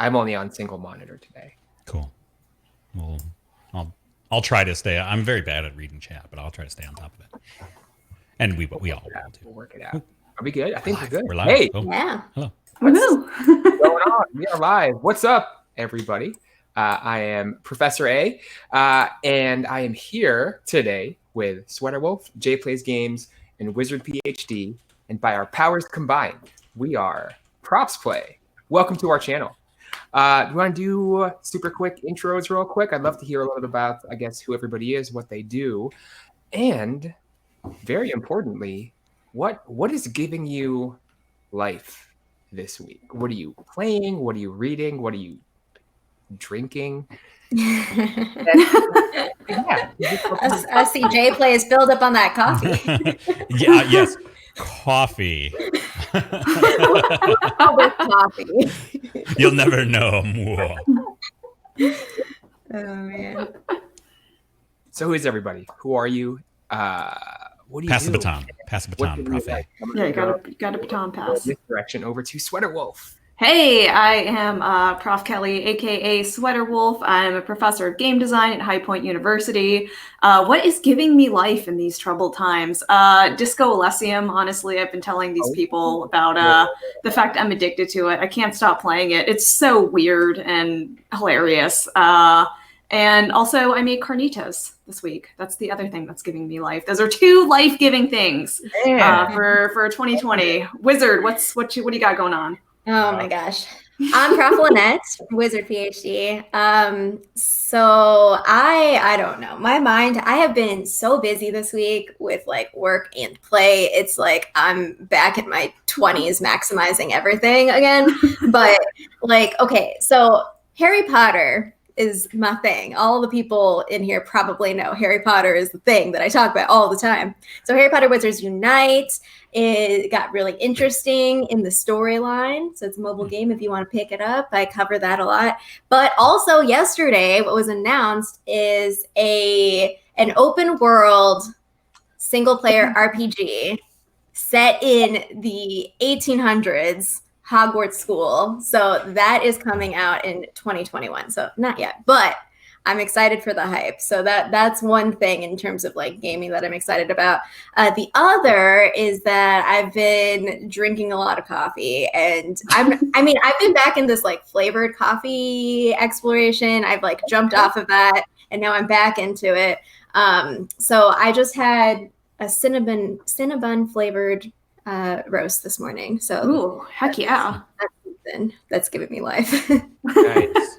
I'm only on single monitor today. Cool. Well, I'll try to stay. I'm very bad at reading chat, but I'll try to stay on top of it. And we all will too. We'll work it out. Are we good? I think we're good. We're live. Hey, Yeah. Hello. what's going on? We are live. What's up, everybody? I am Professor A, and I am here today with Sweater Wolf, Jay Plays Games, and Wizard PhD. And by our powers combined, we are ProfsPlay. Welcome to our channel. Do you want to do super quick intros real quick? I'd love to hear a little bit about, I guess, who everybody is, what they do, and very importantly, what is giving you life this week? What are you playing? What are you reading? What are you drinking? I see Jay Plays build up on that coffee. Yes. Coffee. With coffee. You'll never know. Oh man. So who is everybody? Who are you? What do you Pass do? the baton. Pass the baton, Prof. A. Yeah, you got a baton pass. This direction over to Sweater Wolf. Hey, I am Prof. Kelly, aka Sweater Wolf. I'm a professor of game design at High Point University. What is giving me life in these troubled times? Disco Elysium, honestly. I've been telling these people about the fact I'm addicted to it. I can't stop playing it. It's so weird and hilarious. And also, I made carnitas this week. That's the other thing that's giving me life. Those are two life-giving things for 2020. Wizard, what do you got going on? Oh my gosh. I'm Prof. Lynette, Wizard PhD. So I don't know. My mind, I have been so busy this week with like work and play. It's like I'm back in my 20s maximizing everything again. But like, okay, so Harry Potter is my thing. All the people in here probably know Harry Potter is the thing that I talk about all the time. So Harry Potter Wizards Unite, it got really interesting in the storyline. So it's a mobile game if you want to pick it up. I cover that a lot. But also yesterday, what was announced is an open world single player RPG set in the 1800s. Hogwarts School. So that is coming out in 2021. So not yet, but I'm excited for the hype. So that's one thing in terms of like gaming that I'm excited about. The other is that I've been drinking a lot of coffee, and I've been back in this like flavored coffee exploration. I've like jumped off of that, and now I'm back into it. So I just had a cinnamon flavored roast this morning. So ooh, heck yeah. That's giving me life. Nice.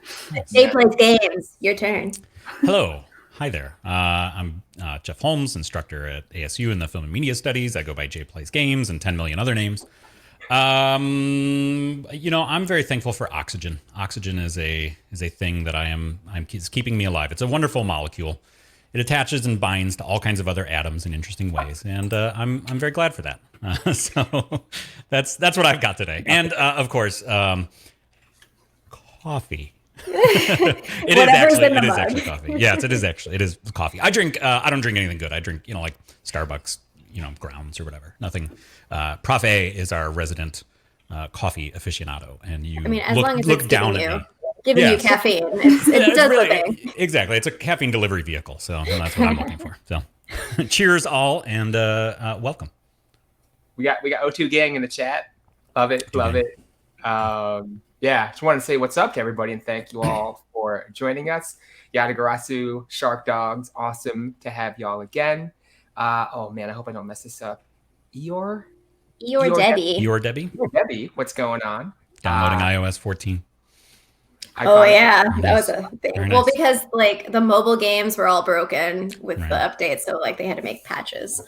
Jay Plays Games, your turn. Hello. Hi there. I'm Jeff Holmes, instructor at ASU in the Film and Media Studies. I go by Jay Plays Games and 10 million other names. I'm very thankful for oxygen. Oxygen is a thing that it's keeping me alive. It's a wonderful molecule. It attaches and binds to all kinds of other atoms in interesting ways, and I'm very glad for that. So that's what I've got today, and of course, coffee. It is actually coffee. Yes, it is coffee. I don't drink anything good. I drink like Starbucks, grounds or whatever. Nothing. Prof A is our resident coffee aficionado, and as long as look down at me. Giving you caffeine. It does really, the thing. Exactly. It's a caffeine delivery vehicle. So that's what I'm looking for. So cheers all, and welcome. We got O2 gang in the chat. Love it. Just wanted to say what's up to everybody and thank you all for joining us. Yadagarasu, Shark Dogs, awesome to have y'all again. Oh man, I hope I don't mess this up. Eeyore Debbie. Eeyore Debbie, what's going on? Downloading iOS 14. Oh yeah, that was a thing. Nice. Well, because like the mobile games were all broken with the update, so like they had to make patches.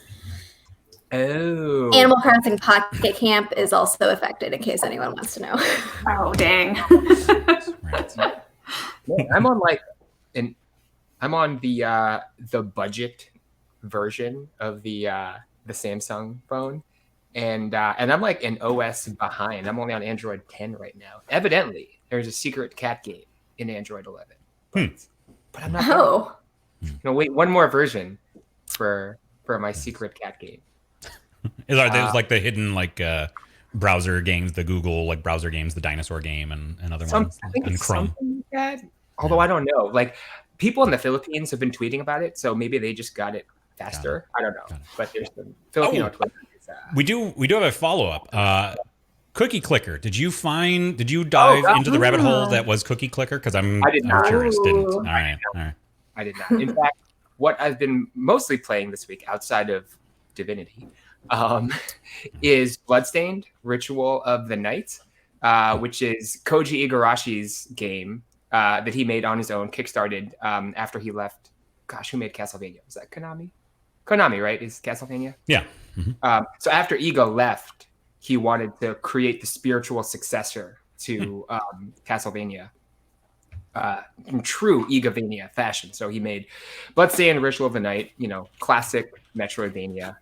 Oh. Animal Crossing Pocket Camp is also affected, in case anyone wants to know. Oh dang. Man, I'm on the budget version of the Samsung phone, and I'm like an OS behind. I'm only on Android 10 right now. Evidently, there's a secret cat game in Android 11, but I'm not. Oh. No, wait, one more version for my secret cat game. There's like the hidden browser games, the Google like browser games, the dinosaur game, and other ones, I think and it's Chrome. something like that. Although I don't know. Like people in the Philippines have been tweeting about it, so maybe they just got it faster. I don't know. But there's the Filipino Twitter. We do have a follow up. Cookie Clicker. Did you dive into the rabbit hole that was Cookie Clicker? Because I'm curious. Didn't. All right. I did not. In fact, what I've been mostly playing this week outside of Divinity is Bloodstained Ritual of the Night, which is Koji Igarashi's game that he made on his own, kickstarted after he left. Gosh, who made Castlevania? Was that Konami? Konami, right? Is Castlevania? Yeah. So after Ego left, he wanted to create the spiritual successor to Castlevania in true Egovania fashion. So he made Bloodstained Ritual of the Night, classic Metroidvania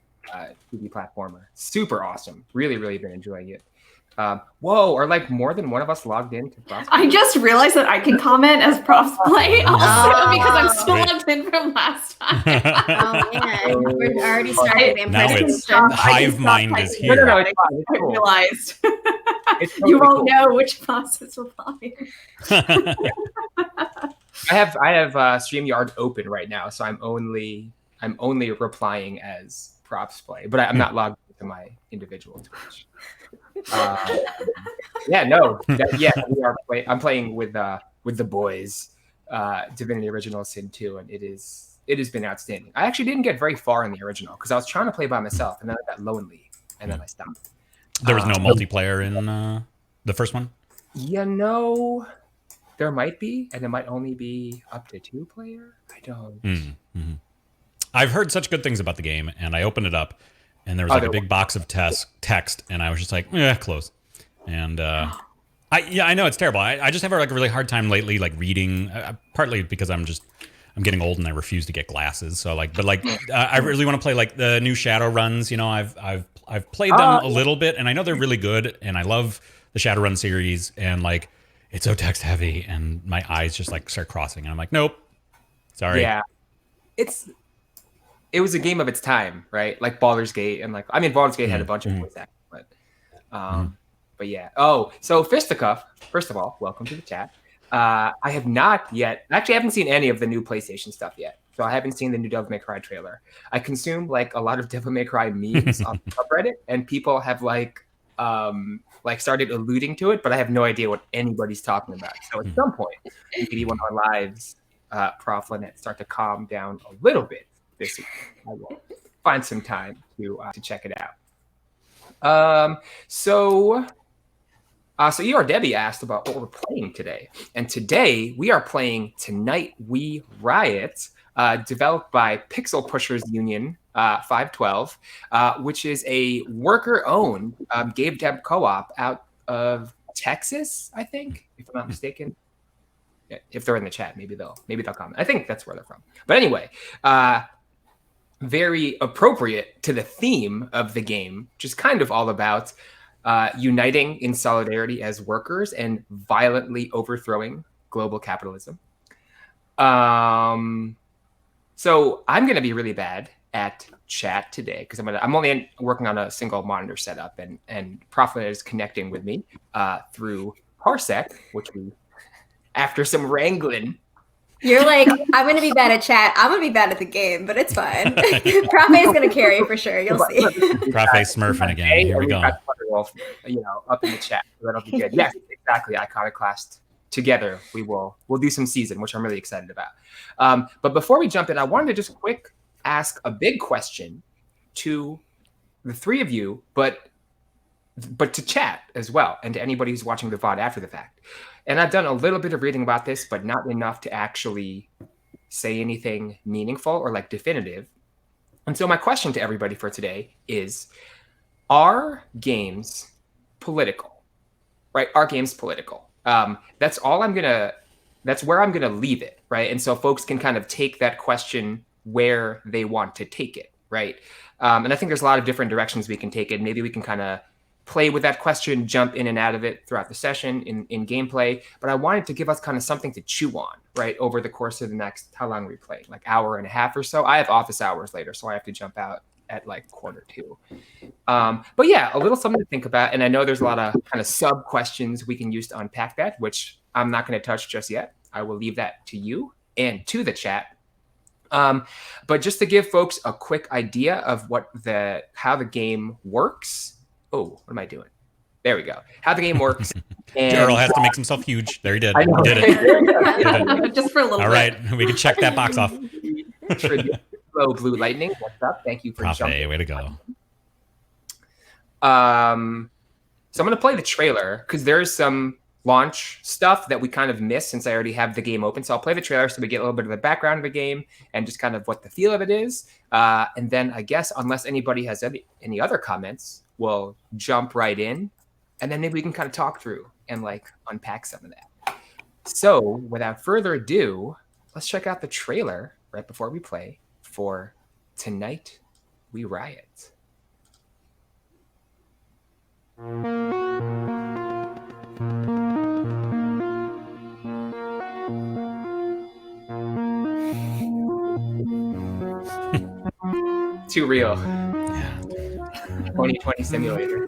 2D platformer. Super awesome. Really, really been enjoying it. Whoa, are like more than one of us logged in to ProfsPlay? I just realized that I can comment as ProfsPlay also because I'm still logged in from last time. Oh man, we're already starting the Now impression. it's Hive Mind is here. No, I it's fine. It's cool. realized. It's totally You won't cool. know which classes will apply. I have StreamYard open right now, so I'm only replying as ProfsPlay, but I'm not logged into my individual Twitch. We are I'm playing with the boys, Divinity Original Sin 2, and it has been outstanding. I actually didn't get very far in the original because I was trying to play by myself, and then I got lonely, and then I stopped. There was no multiplayer in the first one? There might be, and it might only be up to 2-player. I don't. I've heard such good things about the game, and I opened it up, and there was like a big box of text, and I was just like, close. And I know it's terrible. I just have like a really hard time lately, like reading, partly because I'm getting old and I refuse to get glasses. So I really want to play like the new Shadowruns. I've played them a little bit, and I know they're really good, and I love the Shadowrun series, and like it's so text heavy, and my eyes just like start crossing, and I'm like, nope, sorry. Yeah, it was a game of its time, right? Like Baldur's Gate, and Baldur's Gate had a bunch of voice acting, but yeah. Oh, so Fisticuff, first of all, welcome to the chat. I have not yet, actually I haven't seen any of the new PlayStation stuff yet. So I haven't seen the new Devil May Cry trailer. I consume like a lot of Devil May Cry memes on subreddit, and people have like started alluding to it, but I have no idea what anybody's talking about. So at some point, maybe when our lives, ProfsPlay, start to calm down a little bit this week, I will find some time to check it out. So Debbie asked about what we're playing today, and today we are playing Tonight We Riot, developed by Pixel Pushers Union 512, which is a worker-owned game dev co-op out of Texas, I think, if I'm not mistaken. If they're in the chat, maybe they'll comment. I think that's where they're from. But anyway, very appropriate to the theme of the game, which is kind of all about uniting in solidarity as workers and violently overthrowing global capitalism. So I'm going to be really bad at chat today because I'm only working on a single monitor setup, and ProfsPlay is connecting with me through Parsec, which we, after some wrangling. You're like, I'm going to be bad at chat. I'm going to be bad at the game, but it's fine. ProfsPlay is going to carry for sure. You'll see. ProfsPlay smurfing again. Here we go. Wolf, up in the chat. So that'll be good. Yes, exactly. Iconoclast together. We'll do some season, which I'm really excited about. But before we jump in, I wanted to just ask a big question to the three of you, but to chat as well, and to anybody who's watching the VOD after the fact. And I've done a little bit of reading about this, but not enough to actually say anything meaningful or like definitive. And so my question to everybody for today is, are games political? Right? Are games political? That's where I'm gonna leave it, right? And so folks can kind of take that question where they want to take it, right? And I think there's a lot of different directions we can take it. Maybe we can kind of play with that question, jump in and out of it throughout the session in gameplay. But I wanted to give us kind of something to chew on, right, over the course of the next, how long are we playing? Like hour and a half or so. I have office hours later, so I have to jump out at like 1:45. But yeah, a little something to think about. And I know there's a lot of kind of sub questions we can use to unpack that, which I'm not going to touch just yet. I will leave that to you and to the chat. But just to give folks a quick idea of how the game works. Oh, what am I doing? There we go. How the game works. And Earl has to make himself huge. There he did. I know. He did it. Just for a little All bit. right, we can check that box off. Hello, Blue Lightning. What's up? Thank you for Prof jumping. A, way to go. So I'm going to play the trailer because there's some launch stuff that we kind of missed since I already have the game open. So I'll play the trailer so we get a little bit of the background of the game and just kind of what the feel of it is. And then I guess unless anybody has any other comments, we'll jump right in. And then maybe we can kind of talk through and like unpack some of that. So without further ado, let's check out the trailer right before we play for Tonight We Riot. Too real. Yeah. 2020 simulator.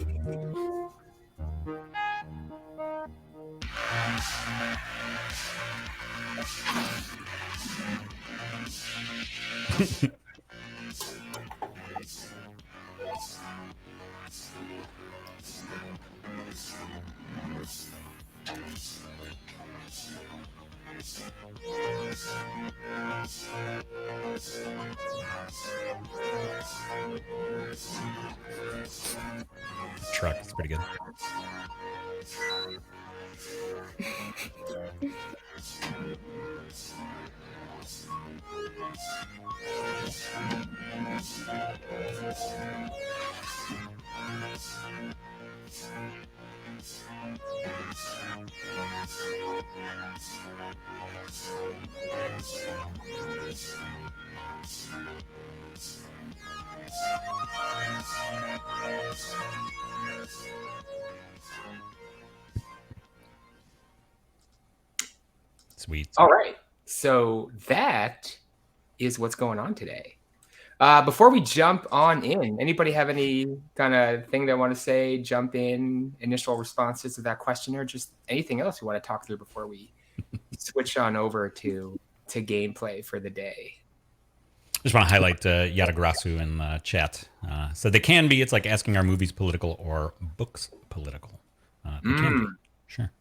Truck is pretty good. Sweet. All right. So that is what's going on today. Before we jump on in, anybody have any kind of thing they want to say, jump in, initial responses to that question, or just anything else you want to talk through before we switch on over to gameplay for the day? Just want to highlight Yadagrasu in the chat. So they can be, it's like asking, are movies political or books political? They can be. Sure.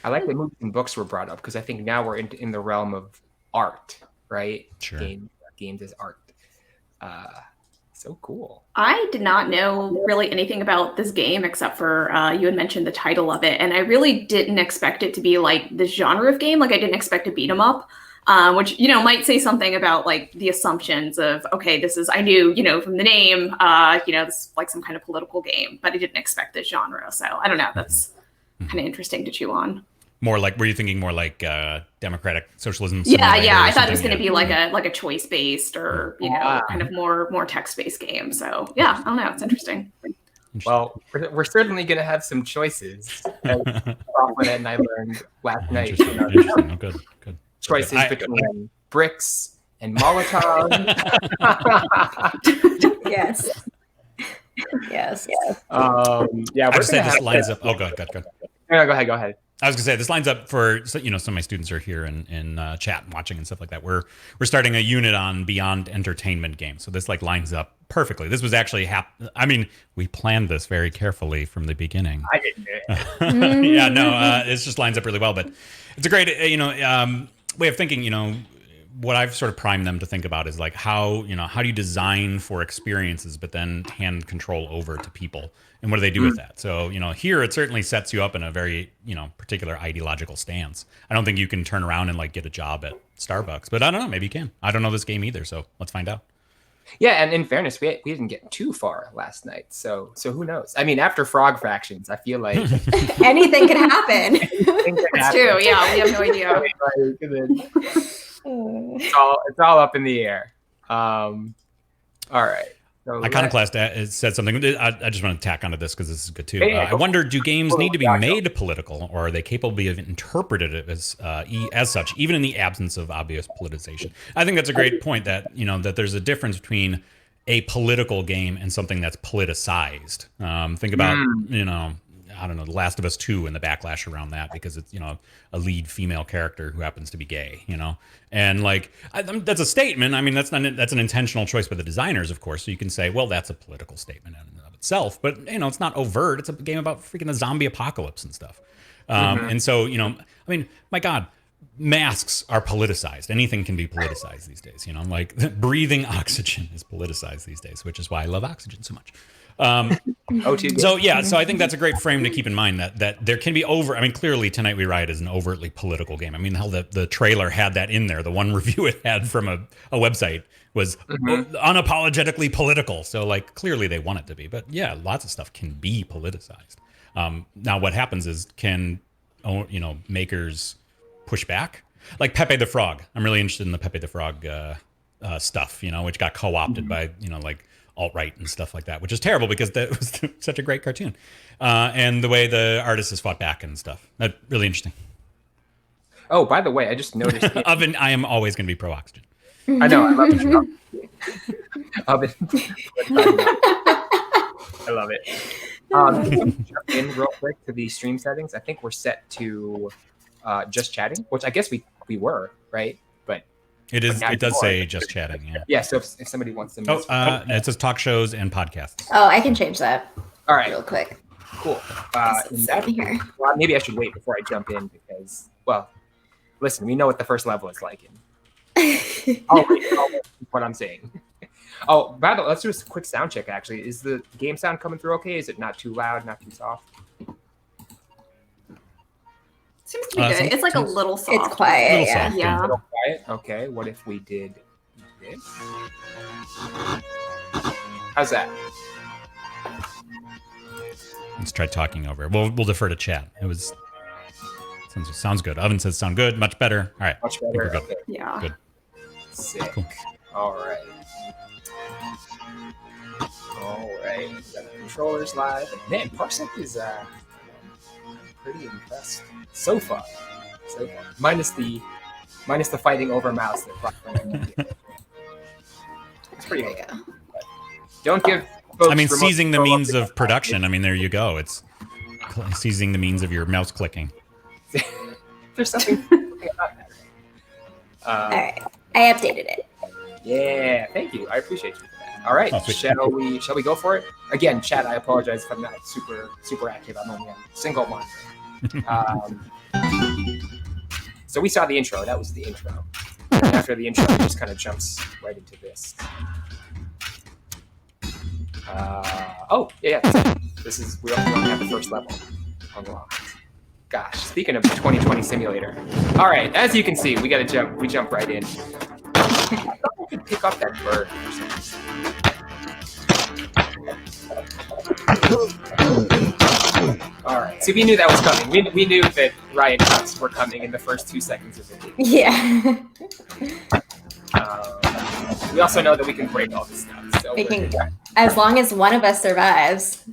I like that movies and books were brought up because I think now we're in the realm of art, right? Sure. Games as art. So cool. I did not know really anything about this game except for you had mentioned the title of it, and I really didn't expect it to be like this genre of game. Like I didn't expect to beat 'em up, which might say something about like the assumptions of I knew from the name this is like some kind of political game, but I didn't expect this genre. So I don't know. That's kind of interesting to chew on. More like, were you thinking more like democratic socialism? Yeah. I thought it was going to be like a choice based or kind of more text based game. So yeah, I don't know. It's interesting. Well, we're certainly going to have some choices. As and I learned last night. Interesting. Oh, good. Choices between bricks and Molotov. Yes. Yes. Yeah, I just said this lines up. Oh, good. No, go ahead. I was gonna say this lines up for some of my students are here in chat and watching and stuff like that. We're starting a unit on Beyond Entertainment games, so this like lines up perfectly. This was actually we planned this very carefully from the beginning. I didn't do it. Yeah, no, it just lines up really well. But it's a great way of thinking. What I've sort of primed them to think about is like how do you design for experiences, but then hand control over to people, and what do they do with that? So here it certainly sets you up in a very particular ideological stance. I don't think you can turn around and like get a job at Starbucks, but I don't know, maybe you can. I don't know this game either, so let's find out. Yeah, and in fairness, we didn't get too far last night, so who knows? I mean, after Frog Fractions, I feel like anything can happen. It's true. Yeah, we have no idea. It's all up in the air. All right. So Iconoclast said something. I just want to tack onto this because this is good too. Yeah, I wonder, do games need to be made political, or are they capable of interpreted as such, even in the absence of obvious politicization? I think that's a great point. That that there's a difference between a political game and something that's politicized. Think about, I don't know, The Last of Us 2 and the backlash around that because it's, a lead female character who happens to be gay, and like that's a statement. I mean, that's an intentional choice by the designers, of course. So you can say, well, that's a political statement in and of itself, but it's not overt. It's a game about freaking a zombie apocalypse and stuff. And so, I mean, my God, masks are politicized. Anything can be politicized these days. Like breathing oxygen is politicized these days, which is why I love oxygen so much. So I think that's a great frame to keep in mind that there can be clearly Tonight We Riot is an overtly political game. I mean, hell, the trailer had that in there. The one review it had from a website was unapologetically political. So like clearly they want it to be, but yeah, lots of stuff can be politicized. Now what happens is makers push back, like Pepe the Frog. I'm really interested in the Pepe the Frog stuff, which got co-opted by like alt-right and stuff like that, which is terrible because that was such a great cartoon. And the way the artist has fought back and stuff. That's really interesting. Oh, by the way, I just noticed. Oven, I am always going to be pro-oxygen. I know, I love it. Oven. I love it. Jump in real quick to the stream settings. I think we're set to just chatting, which I guess we were, right? But it does say just chatting. Yeah. Yeah. So if somebody wants to, it says talk shows and podcasts. Oh, I can change that. All right. Real quick. Cool. Here. Well, maybe I should wait before I jump in because, well, listen, we know what the first level is like. I'll wait what I'm saying. Oh, by the way, let's do a quick sound check. Actually, is the game sound coming through okay? Is it not too loud, not too soft? Seems to be good. It's like a little soft. It's quiet. Soft, yeah. A little quiet. Okay. What if we did this? How's that? Let's try talking over it. We'll defer to chat. Sounds good. Oven says sound good. Much better. All right. Much better. Good. Okay. Yeah. Good. Sick. Cool. All right. We got the controllers live. Man, Parsec is pretty impressed so far. Minus the fighting over mouse. It's pretty good. Don't give folks seizing the means of production. I mean, there you go. It's seizing the means of your mouse clicking. There's something about that. All right. I updated it. Yeah, thank you. I appreciate you for that. All right, shall we go for it? Again, chat, I apologize if I'm not super active. I'm only a single one. So we saw the intro. That was the intro. And after the intro, it just kind of jumps right into this. This is we only have the first level unlocked. Gosh, speaking of the 2020 simulator. All right, as you can see, we jump right in. I thought I could pick up that bird or something. All right, so we knew that was coming. We knew that Riot cuts were coming in the first 2 seconds of the video. Yeah. We also know that we can break all this stuff. So We can, as long as one of us survives.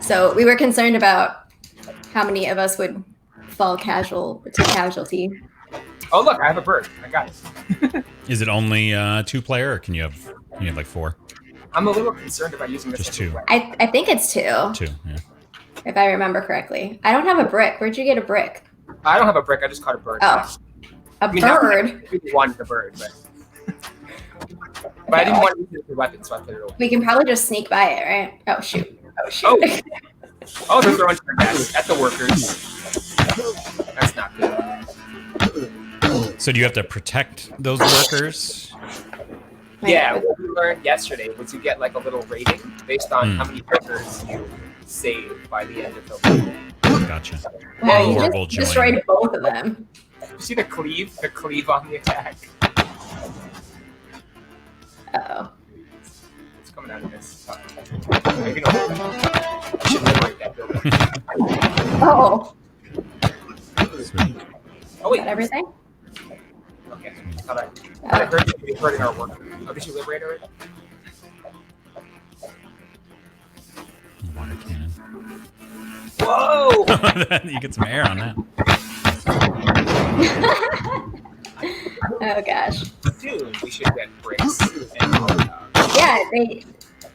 So we were concerned about how many of us would fall casualty. Oh look, I have a bird. I got it. Is it only 2-player, or can you have like 4? I'm a little concerned about using this. Just 2. I think it's 2. 2, yeah. If I remember correctly. I don't have a brick. Where'd you get a brick? I don't have a brick. I just caught a bird. Oh, bird. I really wanted the bird, but I didn't want to use it as a weapon, so I put it away. We can probably just sneak by it, right? Oh shoot! Oh, they're throwing back at the workers. That's not good. So do you have to protect those workers? Yeah, what we learned yesterday was you get like a little rating based on how many workers you save by the end of the level. Gotcha. Wow, you just destroyed both of them. You see the cleave on the attack. Uh-oh. It's coming out of this. Maybe no. I should liberate that building. Oh. Sweet. Oh wait. Got everything? Okay. I heard somebody hurting our worker. Oh, did you liberate her? Water cannon. Whoa! You get some air on that. Oh gosh. Dude, we should get bricks. Yeah,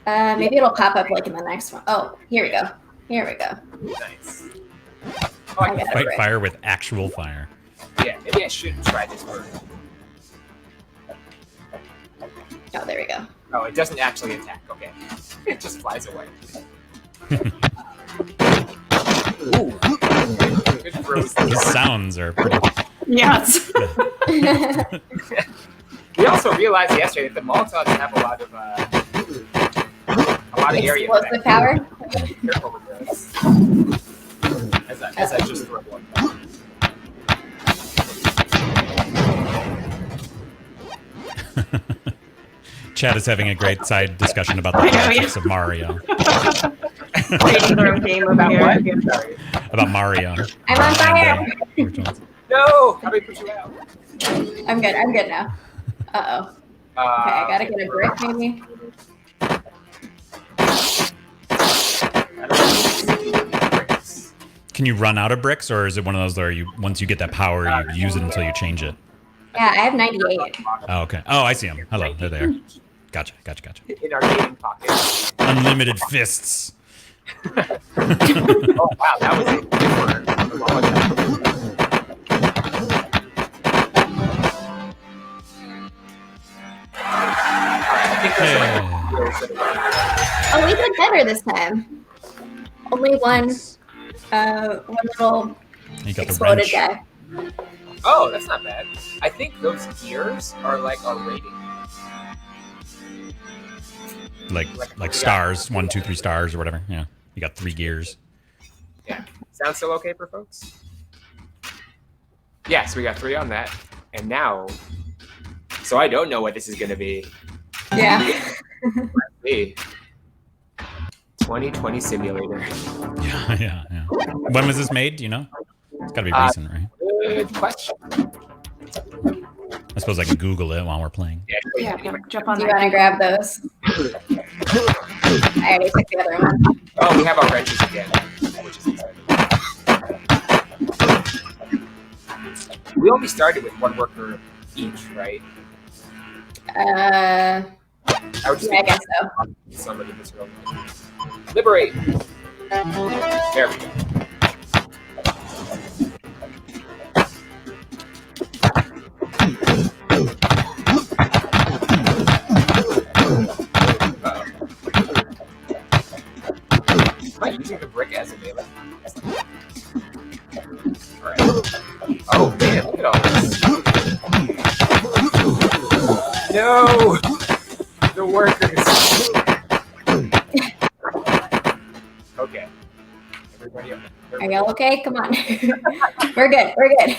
Maybe it'll pop up like in the next one. Oh, here we go. Here we go. Nice. Oh, I can Fight fire with actual fire. Yeah, maybe I should try this first. Oh, there we go. Oh, it doesn't actually attack. Okay. It just flies away. Ooh. Good throws. The sounds are pretty. Yes. We also realized yesterday that the Molotovs have a lot of area. Explosive power? Careful with those. As I just throw one. Chad is having a great side discussion about the politics of Mario. Creating their own game over here. Sorry. About Mario. I'm on fire. No! How do we put you out? I'm good. I'm good now. Uh-oh. Okay, I gotta get a brick maybe. Can you run out of bricks, or is it one of those where you once you get that power, you use it until you change it? Yeah, I have 98. Oh, okay. Oh, I see them. Hello, they're there. Gotcha. In our gaming pocket. Unlimited fists. Oh, wow, that was a different Oh, we did better this time. Only one little You got the exploded wrench. guy. Oh, that's not bad. I think those gears are like our rating. Like stars, 1, 2, 3 stars or whatever. Yeah, you got 3 gears. Yeah. Sounds still okay for folks? Yeah, so we got 3 on that. And now, so I don't know what this is going to be. Yeah. 2020 simulator. Yeah. When was this made? Do you know? It's got to be recent, right? Good question. I suppose I can Google it while we're playing. Yeah, jump on Do you that. want to grab those? I already took the other one. Oh, we have our wrenches again, which is exciting. We only started with 1 worker each, right? I I would just guess so. Somebody this real liberate. There we go. Am I using the brick as a melee? Alright. Oh man, look at all this. No! The workers. Okay. Everybody up. Are y'all okay? Come on. We're good. We're good.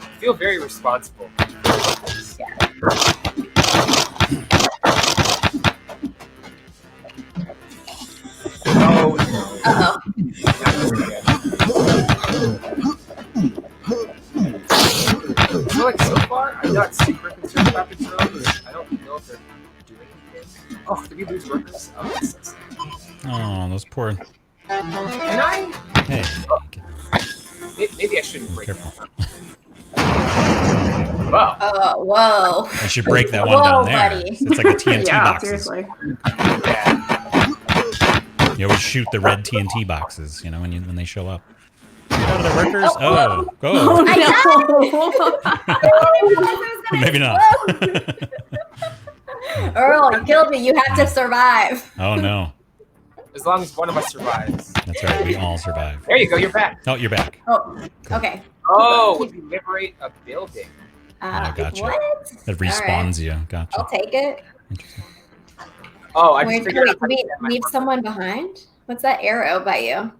I feel very responsible. Oh, Uh-oh. I feel like so far, I'm not super concerned about the drones. I don't know if they're doing anything. Oh, did we lose workers? Oh, that's so sad. Oh, those poor. Can I? Hey, Maybe I shouldn't break careful. that. Wow. Oh, whoa. I should break that one Whoa, down there. buddy. It's like the TNT Yeah, boxes. seriously. Yeah. You always shoot the red TNT boxes, you know, when they show up. Get out of the workers. Oh, go. Oh, no. Maybe not. Earl, you killed me. You have to survive. Oh no. As long as one of us survives. That's right. We all survive. There you go. You're back. Oh, you're back. Oh, okay. Oh, we liberate a building. Oh, gotcha. What? It respawns you. I'll Gotcha. take it. Interesting. Oh, I just Wait, figured out. do we leave someone behind? What's that arrow by you?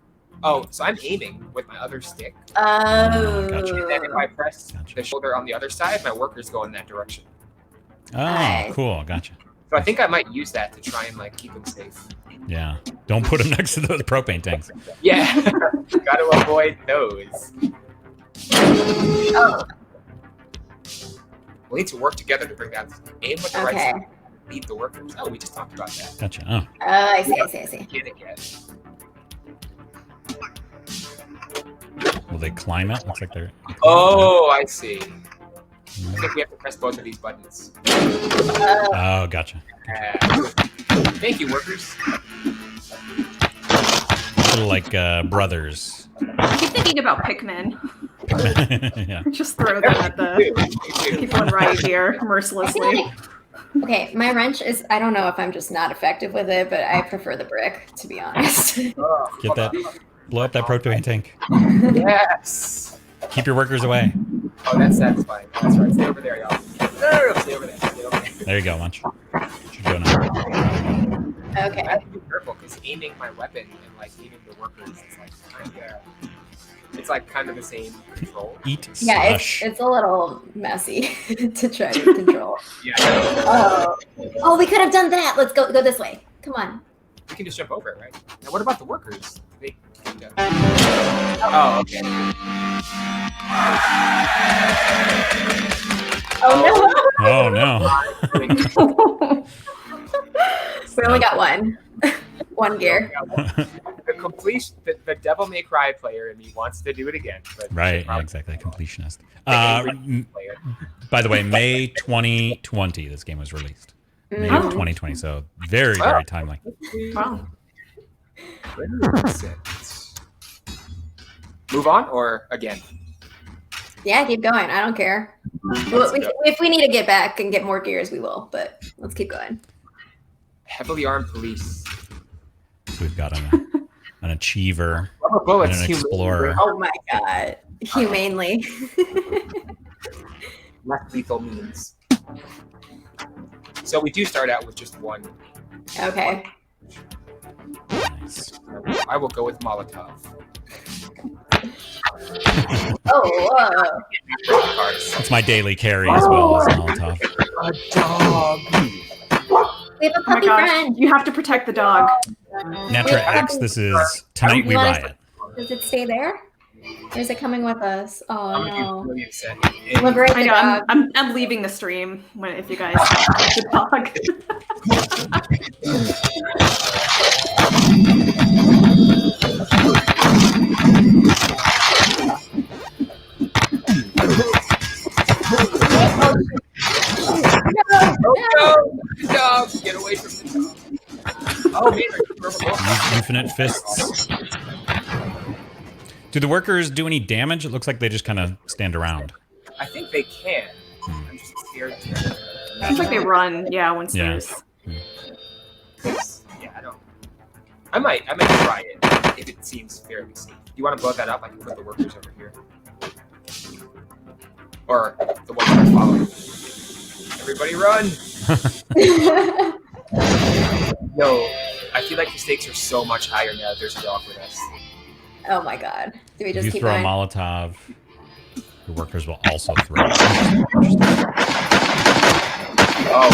Oh, so I'm aiming with my other stick. Oh. Gotcha. And then if I press Gotcha. the shoulder on the other side, my workers go in that direction. Oh, Nice. cool. Gotcha. So I think I might use that to try and like keep them safe. Yeah. Don't put them next to those propane tanks. Yeah, got to avoid those. Oh, We need to work together to bring down. Aim with the right okay. side. Lead the workers. Oh, we just talked about that. Gotcha. Oh. I see. Get it yet? Will they climb it? Looks like they're. Oh, I see. I think we have to press both of these buttons. Oh, gotcha. Thank you, workers. Sort of like brothers. I keep thinking about Pikmin. Yeah. Just throw that at the people in Riot here mercilessly. Okay, my wrench is, I don't know if I'm just not effective with it, but I prefer the brick, to be honest. Get that. Blow up that propane tank. Yes. Keep your workers away. Oh, that's satisfying. That's right. Stay over there, y'all. No, stay over there. Stay over there. There you go, Munch. Should go now. I Okay. have to be careful because aiming my weapon and like aiming the workers is like kind of the same control. Eat Yeah, slush. it's a little messy to try to control. Yeah. Oh, we could have done that. Let's go this way. Come on. We can just jump over it, right? Now, what about the workers? They can go. Oh, okay. Oh no. Oh no. We only got one. One gear. The completion, the Devil May Cry player in me wants to do it again. But Right, yeah, exactly. Completionist. player. By the way, May 2020, this game was released. May of 2020, so very, very timely. Wow. Move on or again? Yeah, keep going. I don't care. If we need to get back and get more gears, we will. But let's keep going. Heavily armed police. So we've got an achiever Rubber and bullets. an explorer. Oh my god. Humanely. Less lethal means. So we do start out with just one. Okay. Nice. I will go with Molotov. Oh, That's my daily carry as well as Molotov. A dog. we have a Oh my puppy gosh. friend. You have to protect the dog. Natra X, this is Tonight We You want us Riot. Does it stay there? Or is it coming with us? Oh I'm gonna no. be really upset. Liberate I the know. dog. I'm leaving the stream if you guys protect the dog. Oh no! Dog, get away from the dog. Oh man, Use infinite fists. Do the workers do any damage? It looks like they just kind of stand around. I think they can. I'm just scared. Seems like they run, once Yeah. there's. Yeah, I don't. I might try it if it seems fairly safe. You want to blow that up? I can put the workers over here, or the ones that are following. Everybody run! No, I feel like the stakes are so much higher now that there's a dog with us. Oh my god. Do we If just you keep throw a going? Molotov, the workers will also throw it. Oh,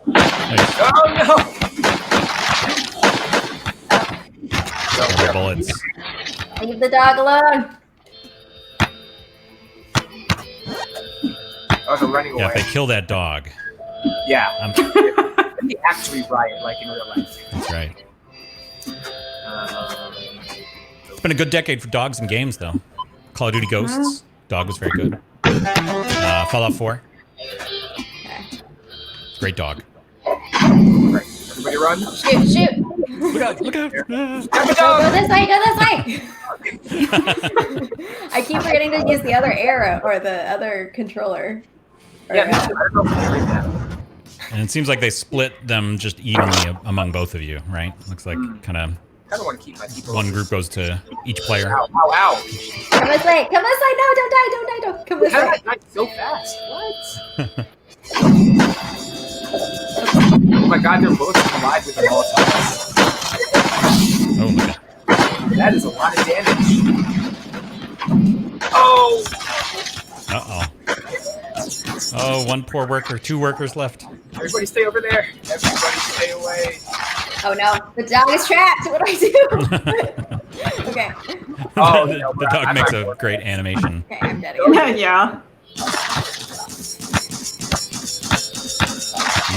Nice. oh no! Rubber bullets. Leave the dog alone. Oh, they're running away. Yeah, if they kill that dog, Yeah, I'm, they actually riot like in real life. that's right. Um, It's been a good decade for dogs and games, though. Call of Duty Ghosts, dog was very good. Fallout 4, Okay. great dog. right. Everybody run. Shoot. Look out! Look out! Go this way, go this way. I keep forgetting to use the other arrow or the other controller. Or, Yeah, me too. I don't know if they're in that. And it seems like they split them just evenly among both of you, right? Looks like kind of I don't want to keep my people. one group goes to each player. Ow, ow, ow. Come this way. Come this way. No, don't die. Don't die. Don't. Come this How way. did I die so fast? What? Oh my god, they're both alive with the Molotovs. Oh my god. That is a lot of damage. Oh! Uh-oh. Oh, one poor worker. 2 workers left. Everybody stay over there. Everybody stay away. Oh no, the dog is trapped. What do I do? Okay. Oh, the, no, the dog I'm makes not- a great animation. Okay, I'm dead again. Yeah.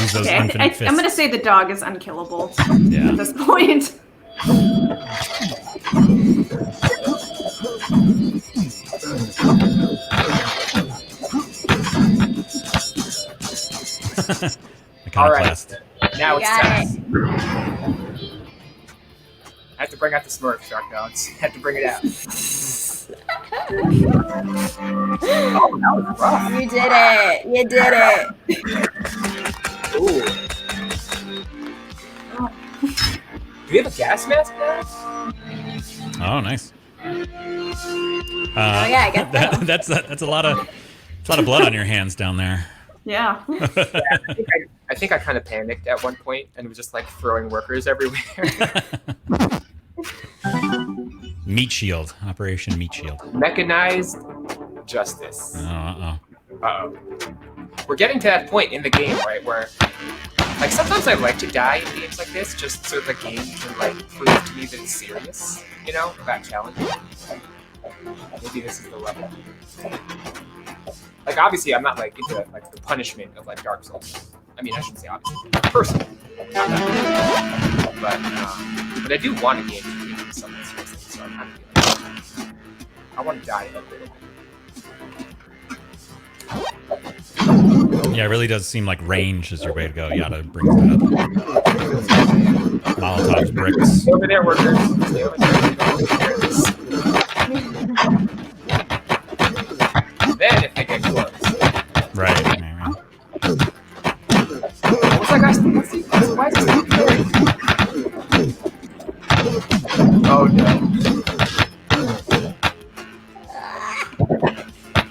Use those Okay, infinite fists. I'm gonna say the dog is unkillable Yeah. at this point. Iconoclast. Now You it's got tense. I have to bring out the Smurf, Shark Dogs. I have to bring it out. Oh, that was rough. You did it. You did it. Ooh. Do we have a gas mask now? Oh, nice. Yeah, I guess so. That's a lot of blood on your hands down there. Yeah. I think I kind of panicked at one point and was just like throwing workers everywhere. Meat Shield, Operation Meat Shield. Mechanized justice. Uh-oh. Uh-oh. We're getting to that point in the game, right, where like sometimes I like to die in games like this just so the game can like prove to me that it's serious, you know, about challenging. Maybe this is the level. Like obviously I'm not like into like the punishment of like Dark Souls. I mean I shouldn't say obviously. Personally. But I do want a game to be something serious, so I'm kind of feeling I want to die a little bit. Yeah, it really does seem like range is your way to go. You gotta bring that up. Molotov's bricks. Stay over there, workers. Stay over there. Then if they get close. Right. What's that guy's why is this doing? Oh no.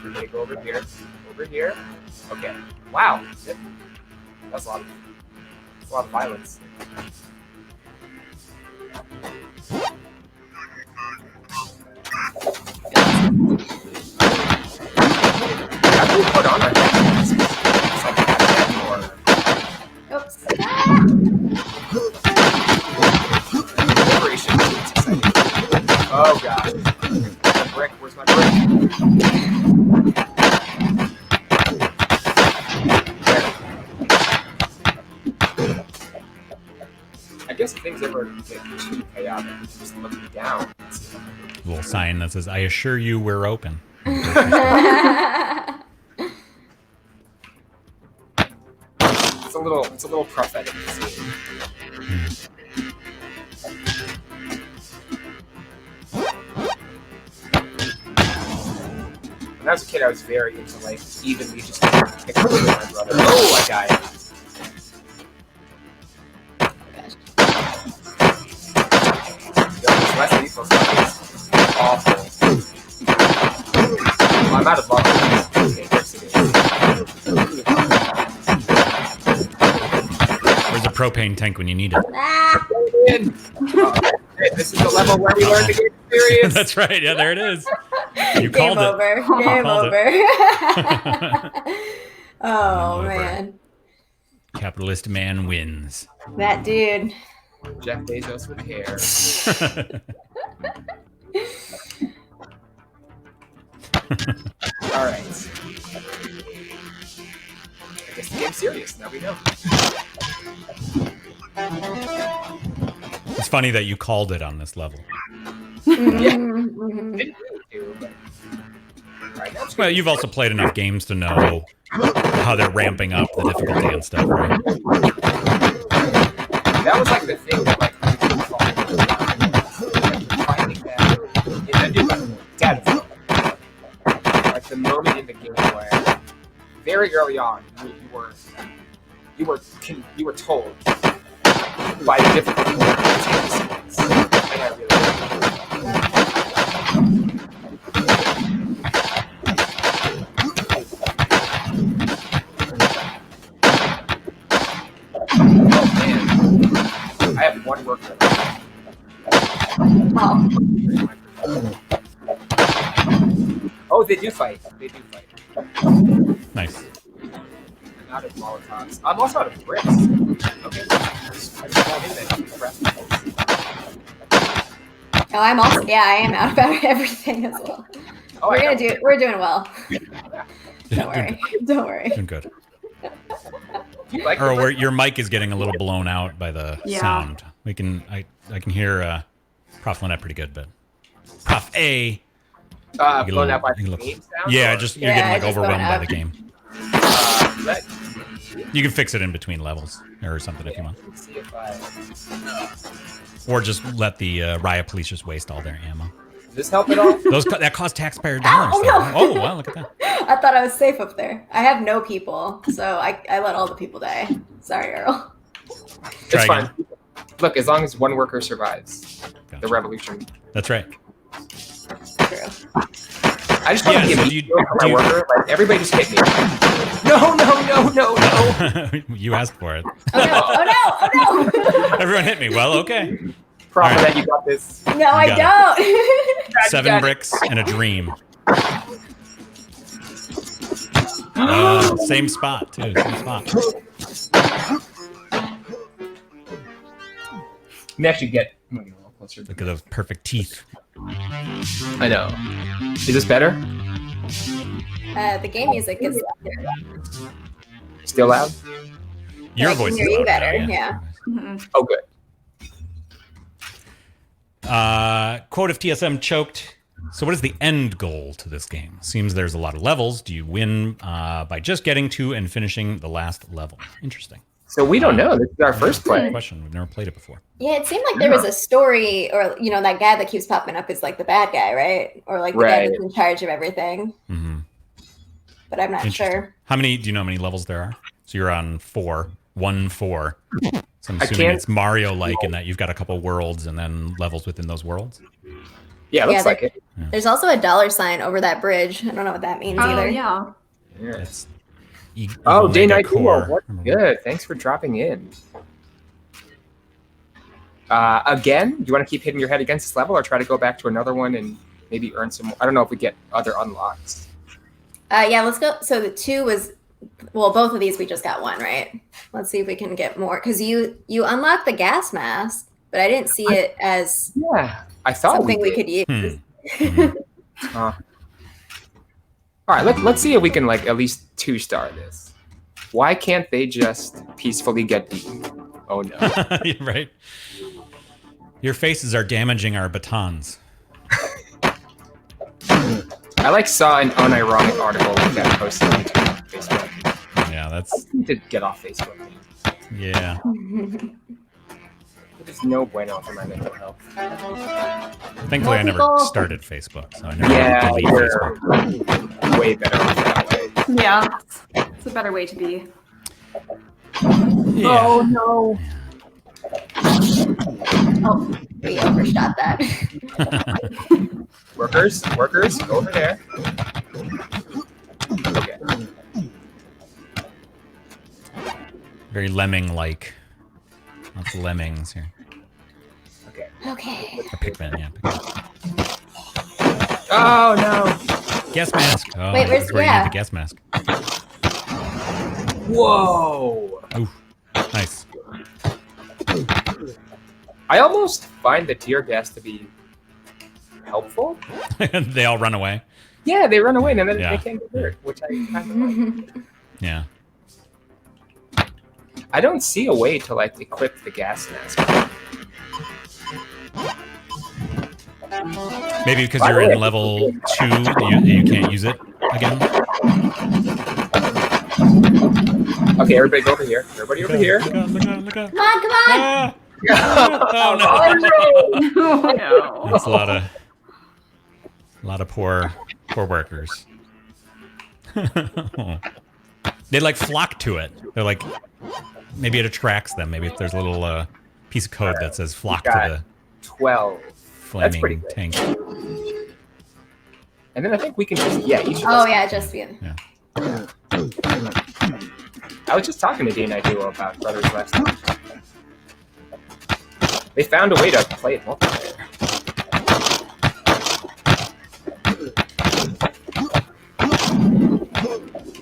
Okay, go over here. Over here. Okay. Wow. That's a lot of violence. Put on our Oops. Oh god. My brick, where's my brick? I guess if things ever get too chaotic, you just look down. A little sign that says, "I assure you, we're open." It's a little prophetic. When I was a kid, I was very into like evenly just kick my brother. Oh, I died. Less lethal stuff is awful. Well, I'm out of lava. Okay, yes, it is. Where's the propane tank when you need it? This is the level where we learn to get serious. That's right. Yeah, there it is. You Game called over. it. Game Called over. Oh, Game over. man. Capitalist man wins. That dude. Jeff Bezos with hair. All right. I guess the game's serious. Now we know. It's funny that you called it on this level. Yeah. Didn't really do, but... Right, now Well, you've also played enough games to know how they're ramping up the difficulty and stuff, right? That was like the thing that like finding that like the moment in the game where very early on you were told by the difficulty and I really I have one worker. Oh, they do fight. They do fight. Nice. I'm out of Molotovs. I'm also out of bricks. Okay. I just in there. Oh, I'm also, yeah, I am out about everything as well. Oh, We're doing well. Yeah, Don't worry. Don't worry. Doing good. You like Earl, where your mic is getting a little blown out by the Yeah. sound. I can hear Prof Lynette pretty good, but Prof A. blown out by you the look- game sound? Yeah, or- you're getting like just overwhelmed blown by out. the game. Let You can fix it in between levels or something if you want. Let's see if I... Or just let the Riot police just waste all their ammo. Does this help at all? That cost taxpayer dollars. Oh, no. Oh, wow, look at that. I thought I was safe up there. I have no people, so I let all the people die. Sorry, Earl. It's Try fine. again. Look, as long as one worker survives Gotcha. the revolution. That's right. True. I just want to give my worker. Like, everybody just hit me. No. You asked for it. Oh no! Everyone hit me. Well, okay. Proper All right. that you got this. No, I got don't. 7 bricks and a dream. Same spot, too. Same spot. Let me actually get a little closer. Look at those perfect teeth. I know. Is this better? The game music is Still loud? Your I voice can is hear you loud now, better. yeah. Yeah. Oh, good. Quote of TSM choked. So what is the end goal to this game? Seems there's a lot of levels. Do you win by just getting to and finishing the last level? Interesting. So we don't know. This is our first play. Question. We've never played it before. Yeah, it seemed like there was a story, or that guy that keeps popping up is like the bad guy, right? Or like the guy Right. that's in charge of everything. Mm-hmm. But I'm not sure. Do you know how many levels there are? So you're on 4. 1-4. So I'm I assuming can't- it's Mario-like in that you've got a couple worlds and then levels within those worlds. Yeah, it looks Yeah, like it. There's also a $sign over that bridge. I don't know what that means Oh, either. yeah. Yeah. It's Oh, Day Omega Night Core. Duo. What's good? Thanks for dropping in. Again, do you want to keep hitting your head against this level or try to go back to another one and maybe earn some more? I don't know if we get other unlocks. Yeah, let's go. So the 2 was, well, both of these we just got 1, right? Let's see if we can get more. Because you unlocked the gas mask, but I didn't see it as Yeah, I thought something we did. could use. Mhm. All right, let's see if we can like at least 2-star this. Why can't they just peacefully get beaten? Oh no. Right. Your faces are damaging our batons. I saw an unironic article like that posted on Facebook. Yeah, I that's need to get off Facebook. yeah. There's no bueno for my mental health. Thankfully, I never people- started Facebook, so I never Yeah, deleted you're Facebook. way better off that way. Yeah. It's a better way to be. Yeah. Oh no. Oh, we overshot that. Workers, go over there. Okay. Very lemming-like. Lots of lemmings here. Okay. Okay. Or Pikmin, yeah. Pikmin. Oh no. Gas mask. Oh, Wait, where's- that's where you yeah. need the gas mask. Whoa. Ooh, nice. I almost find the tear gas to be helpful. They all run away. Yeah, they run away and then Yeah. they can't get hurt, which I kind of like. Yeah. I don't see a way to like equip the gas mask. Maybe because you're in level 2, you can't use it again. Okay, everybody go over here. Everybody over here. Look out, look out, look out. Come on, come on. Ah! Oh no. Oh, no. That's a lot of poor workers. They like flock to it. They're like, maybe it attracts them. Maybe if there's a little piece of code that says flock to Got the 12. That's pretty flaming good. tank. And then I think we can just, each of Oh us. yeah, just be. I was just talking to Day Night Duo about Brothers last night. They found a way to play it multiplayer.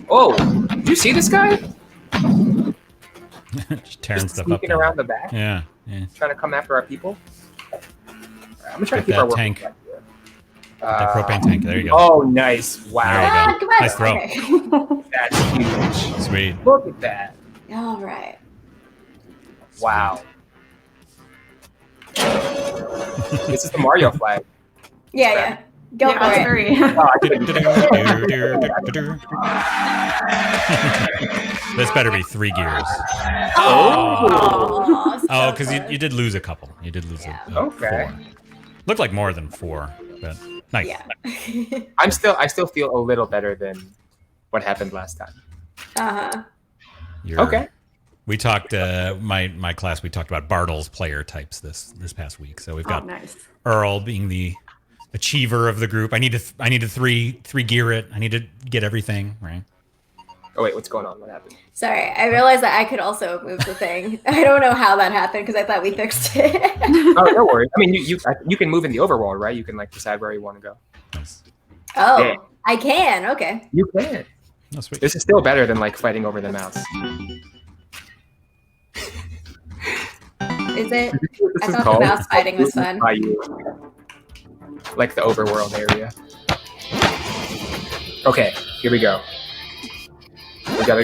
Oh, did you see this guy? Just tearing Just stuff up. sneaking there. around the back, Yeah, yeah. trying to come after our people. All right, I'm gonna try to Get keep our that work. tank. back here. That propane tank. There you go. Oh, nice! There Wow, you Ah, go. come on. Nice throw. Okay. that's huge. Sweet. Look at that! All right. Wow. This is the Mario flag. Yeah, yeah. Go Yeah, for it's it. very. This better be 3 gears. Oh, Oh, because you did lose a couple. You did lose Okay. 4. Looked like more than 4, but nice. Yeah. I still feel a little better than what happened last time. Okay. We talked my class. We talked about Bartle's player types this past week. So we've got nice. Earl being the achiever of the group. I need to 3 gear it. I need to get everything right. Oh wait, what's going on? What happened? Sorry, I realized that I could also move the thing. I don't know how that happened because I thought we fixed it. Oh, no worries. I mean, you can move in the overworld, right? You can like decide where you want to go. Nice. Oh, Yeah. I can. Okay. You can. Oh, sweet. This is still better than like fighting over the mouse. Is it? This I is thought called the mouse fighting was fun. by you. Like the overworld area. Okay, here we go.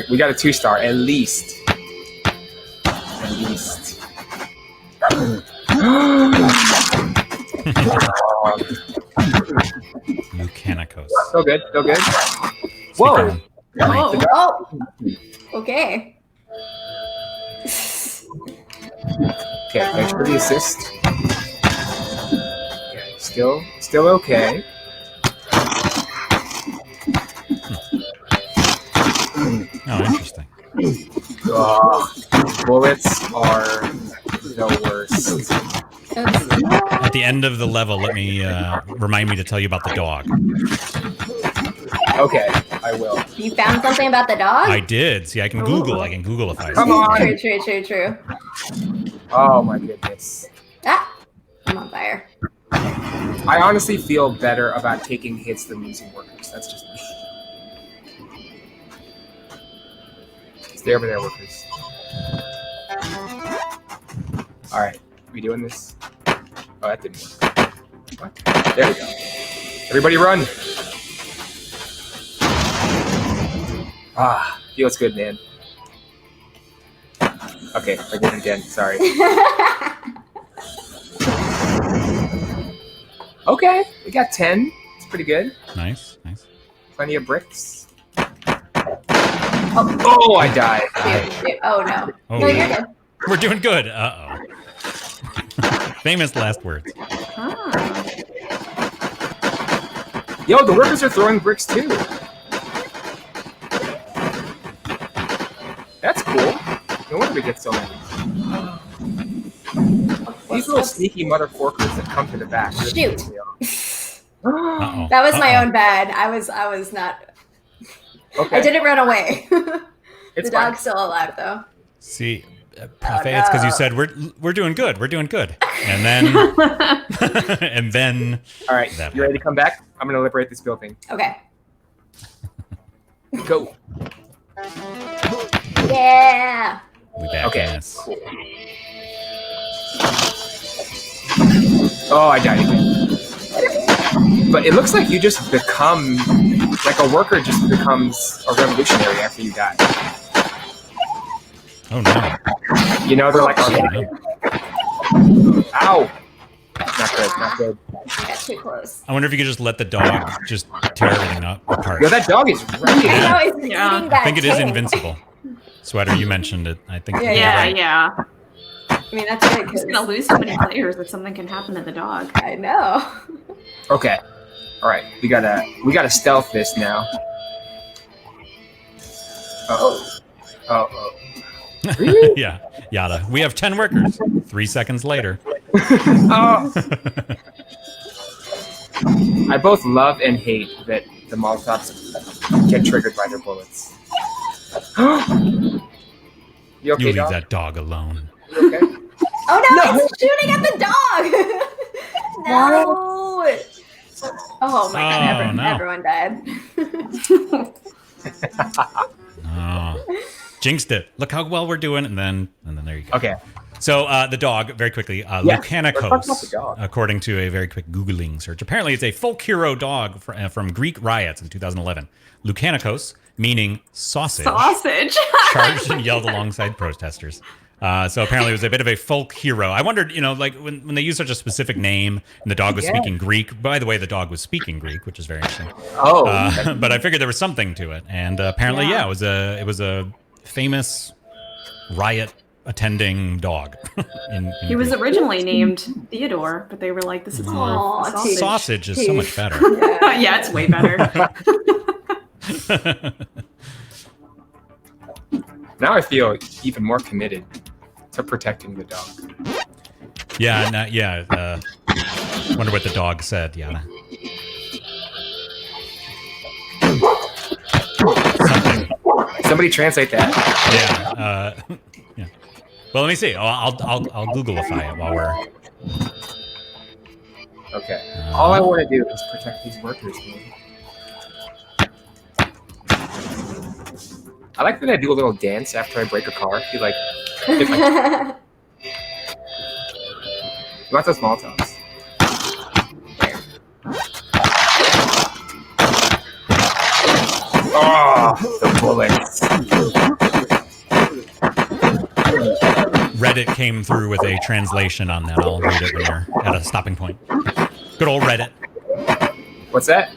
We got a 2-star at least. At least. Lucanicos. So good. So good. Whoa. Oh, okay. Okay, thanks for the assist. Okay, still okay. Oh, interesting. Bullets are the worst. At the end of the level, let me remind me to tell you about the dog. Okay, I will. You found something about the dog? I did. See, I can Google if I Come on. True. Oh my goodness. Ah, I'm on fire. I honestly feel better about taking hits than losing workers. That's just me. Stay over there, workers. Alright, we doing this? Oh, that didn't work. What? There we go. Everybody run! Ah, feels good, man. Okay, I did it again. Sorry. Okay, we got 10. It's pretty good. Nice. Plenty of bricks. Oh, I died. Oh no. Oh, No, you're good. we're doing good. Uh-oh. Famous last words. Yo, the workers are throwing bricks too. That's cool. No wonder we get so many. These little sneaky mother forkers that come to the back. Shoot. Uh-oh. That was my own bad. I was not. Okay. I didn't run away. It's The dog's still alive though. See, Prof. A, it's because you said we're doing good. We're doing good. And then and then All right, that you ready to come back? I'm gonna liberate this building. Okay. Go. Yeah. we back Okay. in this. Cool. Oh, I died again. But it looks like you just become like a worker. Just becomes a revolutionary after you die. Oh no. You know, they're like, Oh, okay. no. Ow. Not good. Not good. Got too close. I wonder if you could just let the dog just tear everything apart. Yo, that dog is right. Yeah. I know he's Yeah. eating that I think it is cake. invincible. Sweater, you mentioned it. I think. Yeah, you're Yeah, right. yeah. I mean, that's good I'm just because gonna lose so many players if something can happen to the dog. I know. Okay. All right. We gotta stealth this now. Oh. Oh. Yeah, yada. We have 10 workers. 3 seconds later. Oh. I both love and hate that the Molotovs get triggered by their bullets. You You okay, leave dog? that dog alone. You okay? Oh no, No. it's shooting at the dog! No! Oh my god, Oh, no. everyone died. Oh. Jinxed it. Look how well we're doing, and then there you go. Okay. So the dog, very quickly, let's talk about the Lucanicos, dog. according to a very quick Googling search. Apparently, it's a folk hero dog from Greek riots in 2011. Lucanicos, meaning sausage, Sausage. charged and yelled alongside protesters. So apparently it was a bit of a folk hero. I wondered, like when they use such a specific name and the dog was speaking Greek. By the way, the dog was speaking Greek, which is very interesting. Oh, but I figured there was something to it. And apparently, it was a famous Riot attending dog. He was originally named Theodore, but they were like, this is more sausage. Sausage is so much better. Yeah, it's way better. Now I feel even more committed to protecting the dog. Yeah, wonder what the dog said, Yana. Something. Somebody translate that. Yeah. Yeah. Well, let me see. I'll Googleify it while we're. Okay. All I want to do is protect these workers. Man. I like that I do a little dance after I break a car. You like. Lots of small talks. Oh, the bullets. Reddit came through with a translation on that. I'll read it when you're at a stopping point. Good old Reddit. What's that?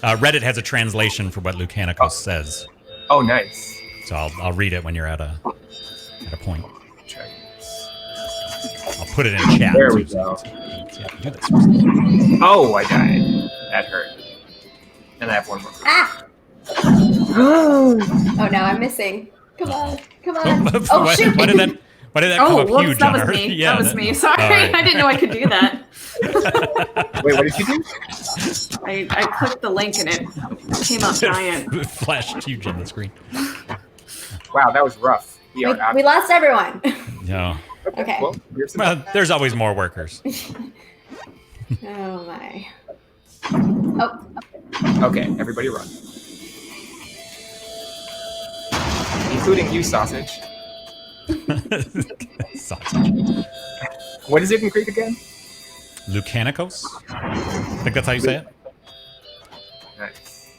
Reddit has a translation for what Lucanicos says. Oh, nice. So I'll read it when you're at a point. I'll put it in chat. There we go. Do this. Oh, I died. That hurt. And I have one more. Ah! Oh no, I'm missing. Come on. Oh, shoot. Why did that come up huge that on was Earth? me. Yeah, that was me. Sorry, right. I didn't know I could do that. Wait, what did you do? I clicked the link and it came up giant. It flashed huge on the screen. Wow, that was rough. We lost everyone. No. Okay. Well, here's some Well, there's always more workers. Oh my. Oh. Okay, everybody run. Including you, Sausage. Sausage. What is it in Greek again? Lucanicos? I think that's how you say it. Nice.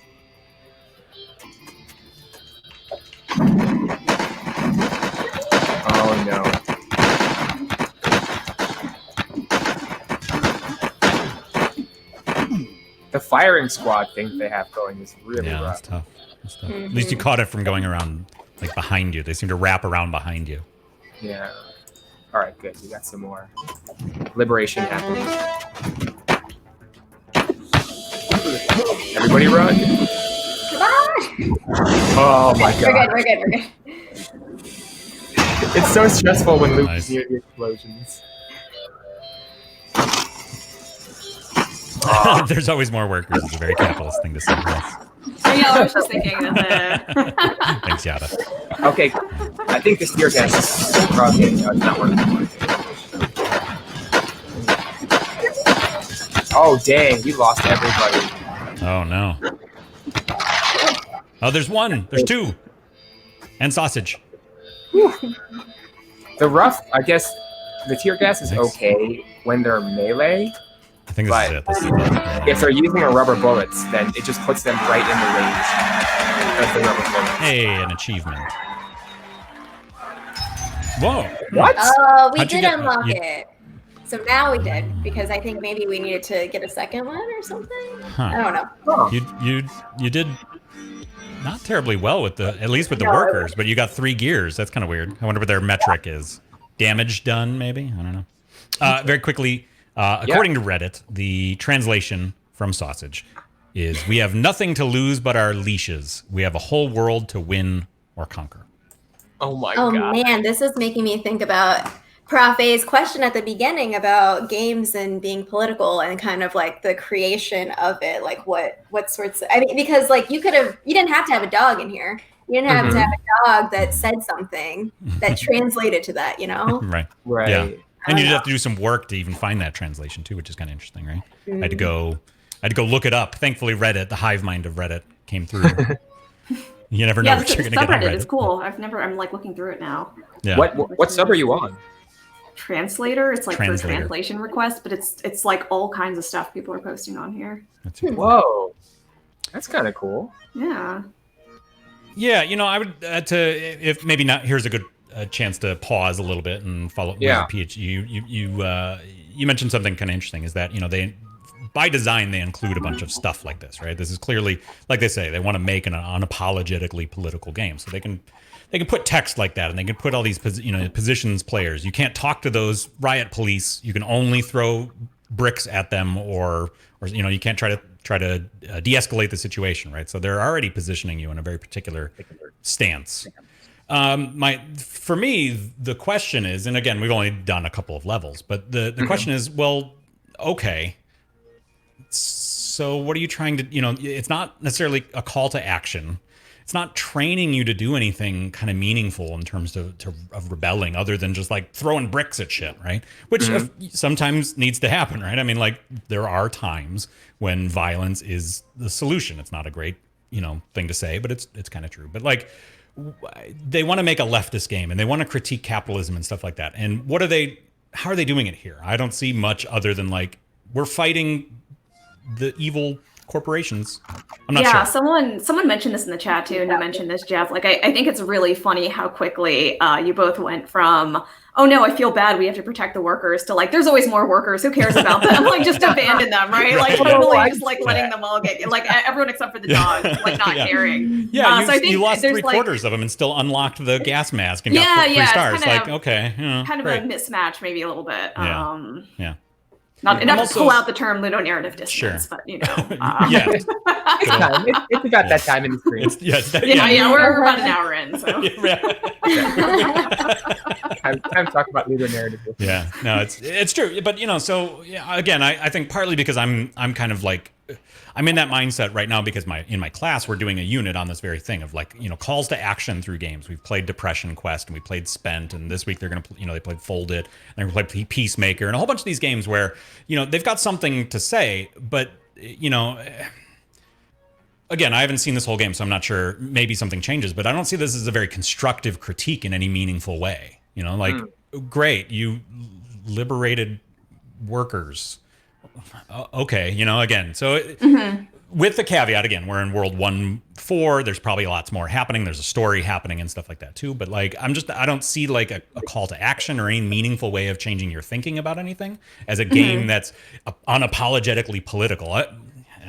Oh no. The firing squad thing they have going is really Yeah, rough. that's tough. At least you caught it from going around, like, behind you. They seem to wrap around behind you. Yeah. All right, good. We got some more liberation happening. Everybody run. Come on. Oh my god. We're good. It's so stressful when Luke Nice. is near the explosions. There's always more workers. It's a very capitalist thing to say. Yes. Oh, yeah, I was just thinking that Thanks, Yada. Okay, I think this tear gas is probably not working. Oh dang, we lost everybody. Oh, no. Oh, there's one. There's two. And sausage. The rough, I guess, the tear gas is Thanks. okay when they're melee. I think this is it. This is it. If they're using a rubber bullets, then it just puts them right in the range of the rubber bullets. Hey, an achievement. Whoa. What? Oh, we How'd you did get- unlock you- it. So now we did, because I think maybe we needed to get a second one or something. Huh. I don't know. Huh. You did not terribly well with at least with the No. workers, but you got 3 gears. That's kind of weird. I wonder what their metric is. Damage done, maybe? I don't know. Very quickly, according to Reddit, the translation from Sausage is, we have nothing to lose but our leashes. We have a whole world to win or conquer. Oh my Oh god. man, this is making me think about Prof A's question at the beginning about games and being political and kind of like the creation of it. Like what sorts of, I mean, because like you didn't have to have a dog in here. You didn't have to have a dog that said something that translated to that, you know? Right. Right. Yeah. And you did have to do some work to even find that translation too, which is kind of interesting, right? I had to go look it up. Thankfully, Reddit, the hive mind of Reddit, came through. You never know yeah, what the you're going to get on subreddit Reddit. is cool. I'm like looking through it now. Yeah. What sub are you on? Translator. It's like for Translator. translation requests, but it's like all kinds of stuff people are posting on here. That's it. Whoa. That's kind of cool. Yeah. Yeah, I would if maybe not. Here's a good a chance to pause a little bit and follow PhD, you mentioned something kind of interesting, is that, they, by design, they include a bunch of stuff like this, right? This is clearly, like they say, they want to make an unapologetically political game. So they can put text like that, and they can put all these positions players. You can't talk to those Riot police. You can only throw bricks at them, or you can't try to de-escalate the situation, right? So they're already positioning you in a very particular stance. For me, the question is, and again, we've only done a couple of levels, but the question is, well, okay, so what are you trying to, it's not necessarily a call to action. It's not training you to do anything kind of meaningful in terms of rebelling, other than just like throwing bricks at shit, right? Which sometimes needs to happen, right? I mean, like, there are times when violence is the solution. It's not a great, thing to say, but it's kind of true. But like, they want to make a leftist game, and they want to critique capitalism and stuff like that. And how are they doing it here? I don't see much other than like, we're fighting the evil corporations. I'm not sure. Someone mentioned this in the chat too, and you mentioned this, Jeff. Like, I think it's really funny how quickly you both went from, oh no, I feel bad, we have to protect the workers, to like, there's always more workers, who cares about them? Like, just abandon them, right? Like, totally just like letting them all get, like, everyone except for the dog, like, not caring. Yeah, so I think you lost there's three-quarters of them and still unlocked the gas mask and got 3 stars. Like, okay. Kind great. of a mismatch, maybe a little bit. Yeah. Not to pull out the term ludonarrative dissonance, but it's about that time in the screen. We're about an hour in, so time to talk about ludonarrative dissonance. Yeah, no, it's true, but so again, I think partly because I'm kind of like, I'm in that mindset right now, because in my class we're doing a unit on this very thing of like, calls to action through games. We've played Depression Quest, and we played Spent, and this week they're gonna they played Folded, and they're gonna play Peacemaker, and a whole bunch of these games where they've got something to say, but again, I haven't seen this whole game, so I'm not sure. Maybe something changes, but I don't see this as a very constructive critique in any meaningful way. Great, you liberated workers. Okay, again, so with the caveat, again, we're in World 1.4. There's probably lots more happening. There's a story happening and stuff like that too. But like, I don't see like a call to action or any meaningful way of changing your thinking about anything as a game that's unapologetically political.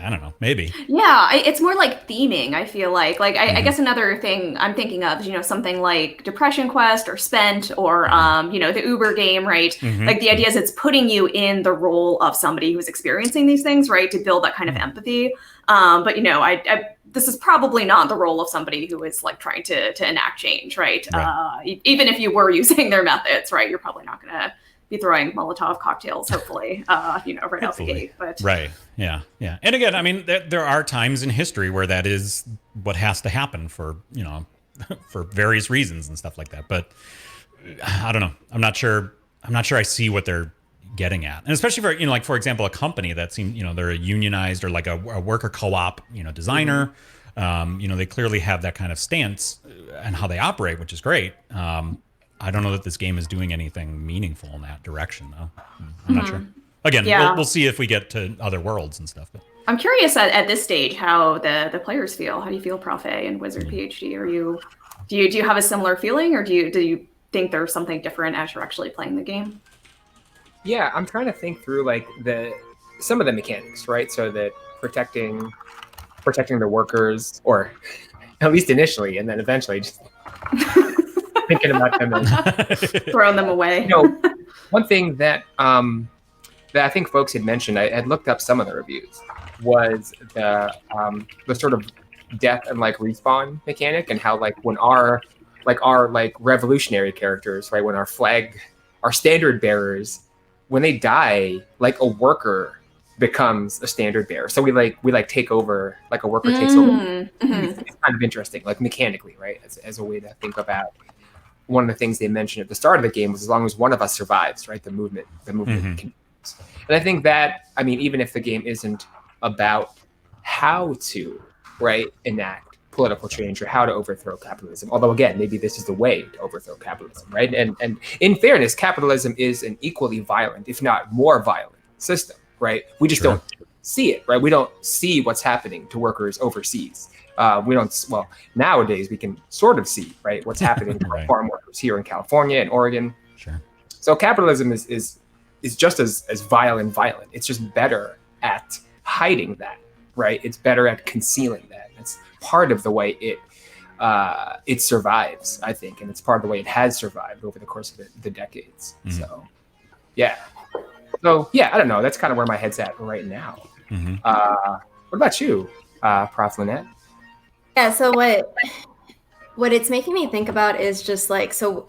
I don't know, maybe. Yeah, it's more like theming, I feel like. Like, I guess another thing I'm thinking of is, something like Depression Quest or Spent or, the Uber game, right? Like, the idea is it's putting you in the role of somebody who's experiencing these things, right? To build that kind of empathy. But, this is probably not the role of somebody who is like trying to enact change, right? Even if you were using their methods, right? You're probably not going to be throwing Molotov cocktails, hopefully, right out the gate. But yeah. And again, I mean, there are times in history where that is what has to happen for for various reasons and stuff like that. But I don't know. I'm not sure I see what they're getting at, and especially for like, for example, a company that seems they're a unionized or like a worker co-op designer. They clearly have that kind of stance and how they operate, which is great. I don't know that this game is doing anything meaningful in that direction, though. I'm not sure. Again, we'll see if we get to other worlds and stuff. But I'm curious at this stage how the players feel. How do you feel, Prof A and Wizard PhD? Do you have a similar feeling, or do you think there's something different as you're actually playing the game? Yeah, I'm trying to think through like some of the mechanics, right? So that protecting the workers, or at least initially, and then eventually just thinking about them and throwing them away. One thing that I think folks had mentioned, I had looked up some of the reviews, was the sort of death and like respawn mechanic, and how like when our revolutionary characters, right, when our standard bearers, when they die, like a worker becomes a standard bearer. So we take over, like a worker takes over. It's kind of interesting, like mechanically, right, as a way to think about. One of the things they mentioned at the start of the game was, as long as one of us survives, right, the movement continues. And I think that, I mean, even if the game isn't about how to, right, enact political change or how to overthrow capitalism, although again, maybe this is the way to overthrow capitalism, right? And in fairness, capitalism is an equally violent, if not more violent, system, right? We just don't do it, see it, right? We don't see what's happening to workers overseas. We don't. Well, nowadays we can sort of see, right, what's happening to Right. farm workers here in California and Oregon. Sure. So capitalism is just as vile and violent. It's just better at hiding that, right? It's better at concealing that. It's part of the way it survives, I think, and it's part of the way it has survived over the course of the decades. So, yeah. So, yeah, I don't know. That's kind of where my head's at right now. What about you, Prof. Lynette? Yeah, so what it's making me think about is just like, so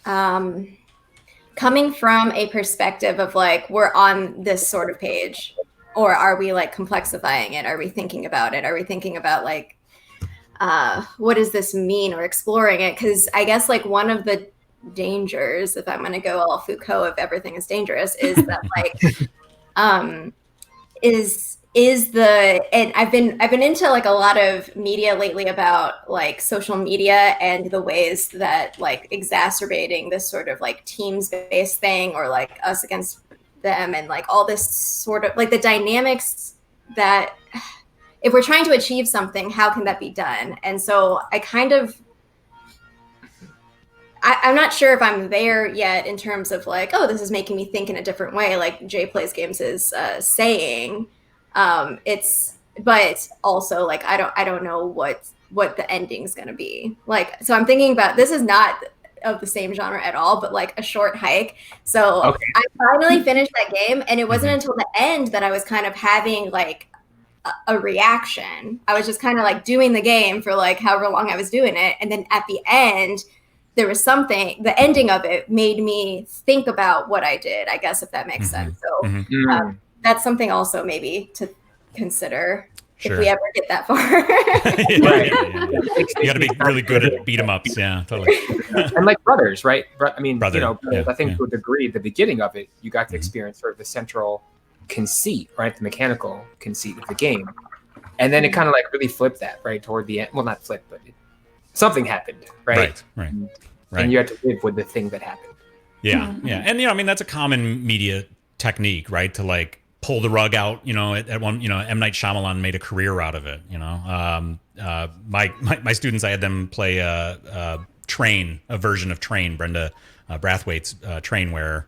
coming from a perspective of like, we're on this sort of page, or are we like complexifying it? Are we thinking about it? Are we thinking about like, what does this mean, or exploring it? Because I guess like one of the dangers, if I'm going to go all Foucault of everything is dangerous, is that like, and I've been into like a lot of media lately about like social media and the ways that like exacerbating this sort of like teams-based thing, or like us against them, and like all this sort of like the dynamics that if we're trying to achieve something, how can that be done? And so I'm not sure if I'm there yet in terms of like, oh, this is making me think in a different way, like Jay Plays Games is saying. But also like I don't know what the ending's gonna be. Like, so I'm thinking about, this is not of the same genre at all, but like A Short Hike. So Okay. I finally finished that game, and it wasn't until the end that I was kind of having like a reaction. I was just kind of like doing the game for like however long I was doing it, and then at the end there was something, the ending of it made me think about what I did, I guess, if that makes sense. So that's something also maybe to consider if we ever get that far. You got to be really good at beat 'em ups. Yeah, totally. And like Brothers, right? I mean, Brother, you know, yeah, I think to a degree, the beginning of it, you got to experience sort of the central conceit, right? The mechanical conceit of the game. And then it kind of like really flipped that, right? Toward the end. Well, not flipped, but something happened, right? Right. And you had to live with the thing that happened. Yeah, yeah. And, you know, I mean, that's a common media technique, right? To like pull the rug out, you know, at one, you know, M. Night Shyamalan made a career out of it, you know. My students, I had them play Train, a version of Train, Brenda Brathwaite's Train, where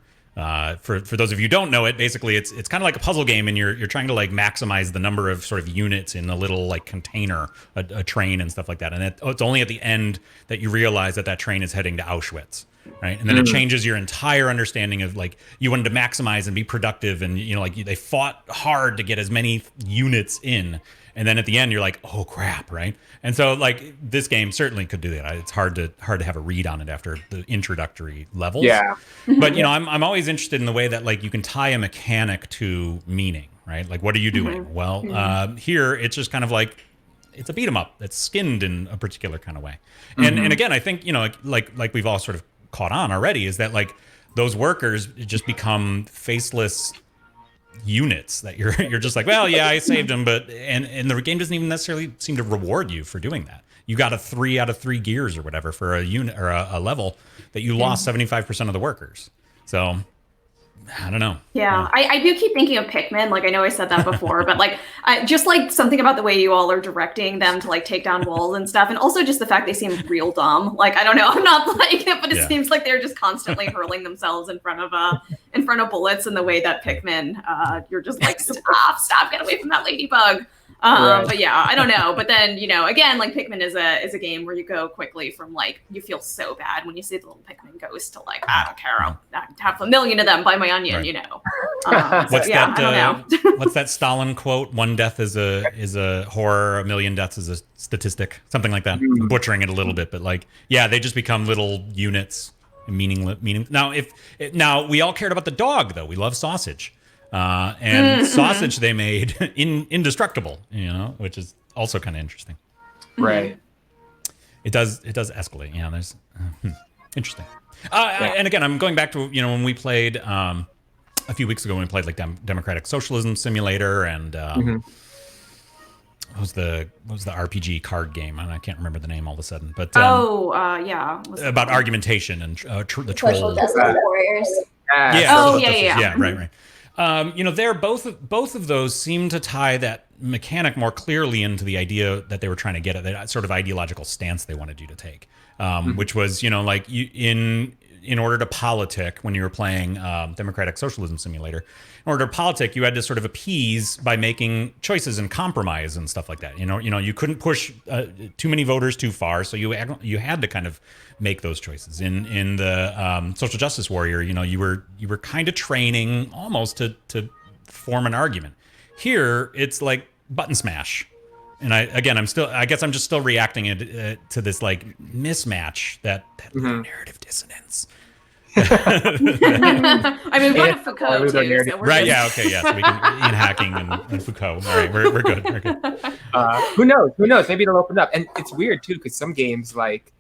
for those of you who don't know it, basically it's kind of like a puzzle game, and you're trying to like maximize the number of sort of units in a little like container, a train and stuff like that. And it's only at the end that you realize that train is heading to Auschwitz. Right. And then it changes your entire understanding of like, you wanted to maximize and be productive. And, you know, like they fought hard to get as many units in. And then at the end, you're like, oh, crap. Right. And so like this game certainly could do that. It's hard to have a read on it after the introductory levels. Yeah. But, you know, I'm always interested in the way that like you can tie a mechanic to meaning. Right. Like, what are you doing? Well, here it's just kind of like, it's a beat 'em up that's skinned in a particular kind of way. And again, I think, you know, like we've all sort of caught on already, is that like those workers just become faceless units that you're just like, well, yeah, I saved them, but and the game doesn't even necessarily seem to reward you for doing that. You got a 3 out of 3 gears or whatever for a unit or a level that you lost 75% of the workers. So I don't know. Yeah, I do keep thinking of Pikmin. Like, I know I said that before, but like, just like something about the way you all are directing them to like take down walls and stuff. And also just the fact they seem real dumb. Like, I don't know, I'm not like it, but it seems like they're just constantly hurling themselves in front of bullets in the way that Pikmin, you're just like, stop, get away from that ladybug. But yeah, I don't know. But then, you know, again, like Pikmin is a game where you go quickly from like, you feel so bad when you see the little Pikmin ghost to like, I don't care, I'll have a million of them, buy my onion, you know. What's I don't know. What's that Stalin quote? 1 death is a horror, 1 million deaths is a statistic, something like that. I'm butchering it a little bit, but like, yeah, they just become little units, meaning. Now we all cared about the dog though. We love sausage. And sausage they made indestructible, you know, which is also kind of interesting. Right. It does escalate. Yeah, there's interesting. And again, I'm going back to, you know, when we played a few weeks ago when we played like Democratic Socialism Simulator and what was the RPG card game? And I can't remember the name all of a sudden. But about argumentation and the troll. Social Justice Warriors. Yeah. Oh, Social yeah. Justice. Yeah, right. They're both of those seem to tie that mechanic more clearly into the idea that they were trying to get at, that sort of ideological stance they wanted you to take, which was, like in order to politic when you were playing Democratic Socialism Simulator, in order to politic, you had to sort of appease by making choices and compromise and stuff like that. You couldn't push too many voters too far, so you had to kind of make those choices. In the Social Justice Warrior, you were kind of training almost to form an argument. Here, it's like button smash. And I guess I'm just still reacting to this like mismatch, that narrative dissonance. I mean, one of Foucault too. So right? Yeah. Okay. Yeah. So we can Ian Hacking and Foucault. All right. We're good. We're good. Who knows? Maybe it'll open up. And it's weird too, because some games, like,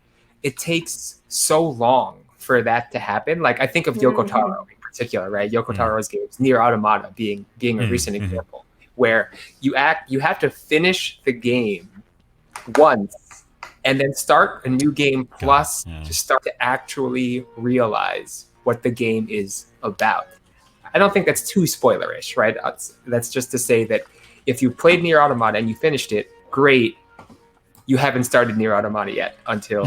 it takes so long for that to happen. Like, I think of Yoko Taro in particular, right? Yoko Taro's games, Nier Automata being a recent example, where you have to finish the game once and then start a new game plus to start to actually realize what the game is about. I don't think that's too spoilerish, right? That's just to say that if you played Nier Automata and you finished it, great. You haven't started Nier Automata yet until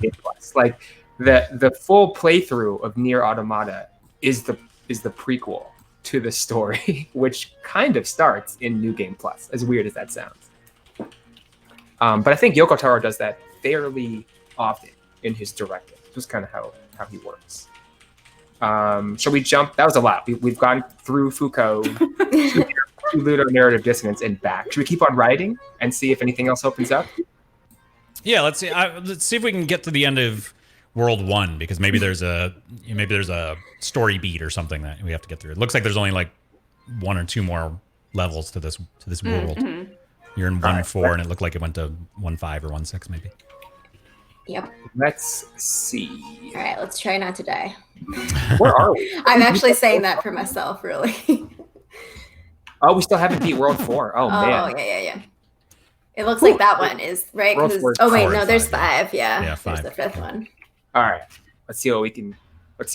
Game Plus. Like, the full playthrough of Nier Automata is the prequel to the story, which kind of starts in New Game Plus, as weird as that sounds. But I think Yoko Taro does that fairly often in his directives. Just kind of how he works. Shall we jump? That was a lot. We've gone through Foucault, to Ludo narrative dissonance, and back. Should we keep on writing and see if anything else opens up? Yeah, let's see. Let's see if we can get to the end of World 1, because maybe there's a story beat or something that we have to get through. It looks like there's only like 1 or 2 more levels to this world. Mm-hmm. You're in 1.4, and it looked like it went to 1.5 or 1.6 maybe. Yep. Let's see. All right, let's try not to die. Where are we? I'm actually saying that for myself, really. Oh, we still haven't beat World 4. Oh, man. Oh, yeah. It looks like that one is, right? Oh, wait, no, there's 5. Yeah, 5. There's the 5th one. All right. Let's see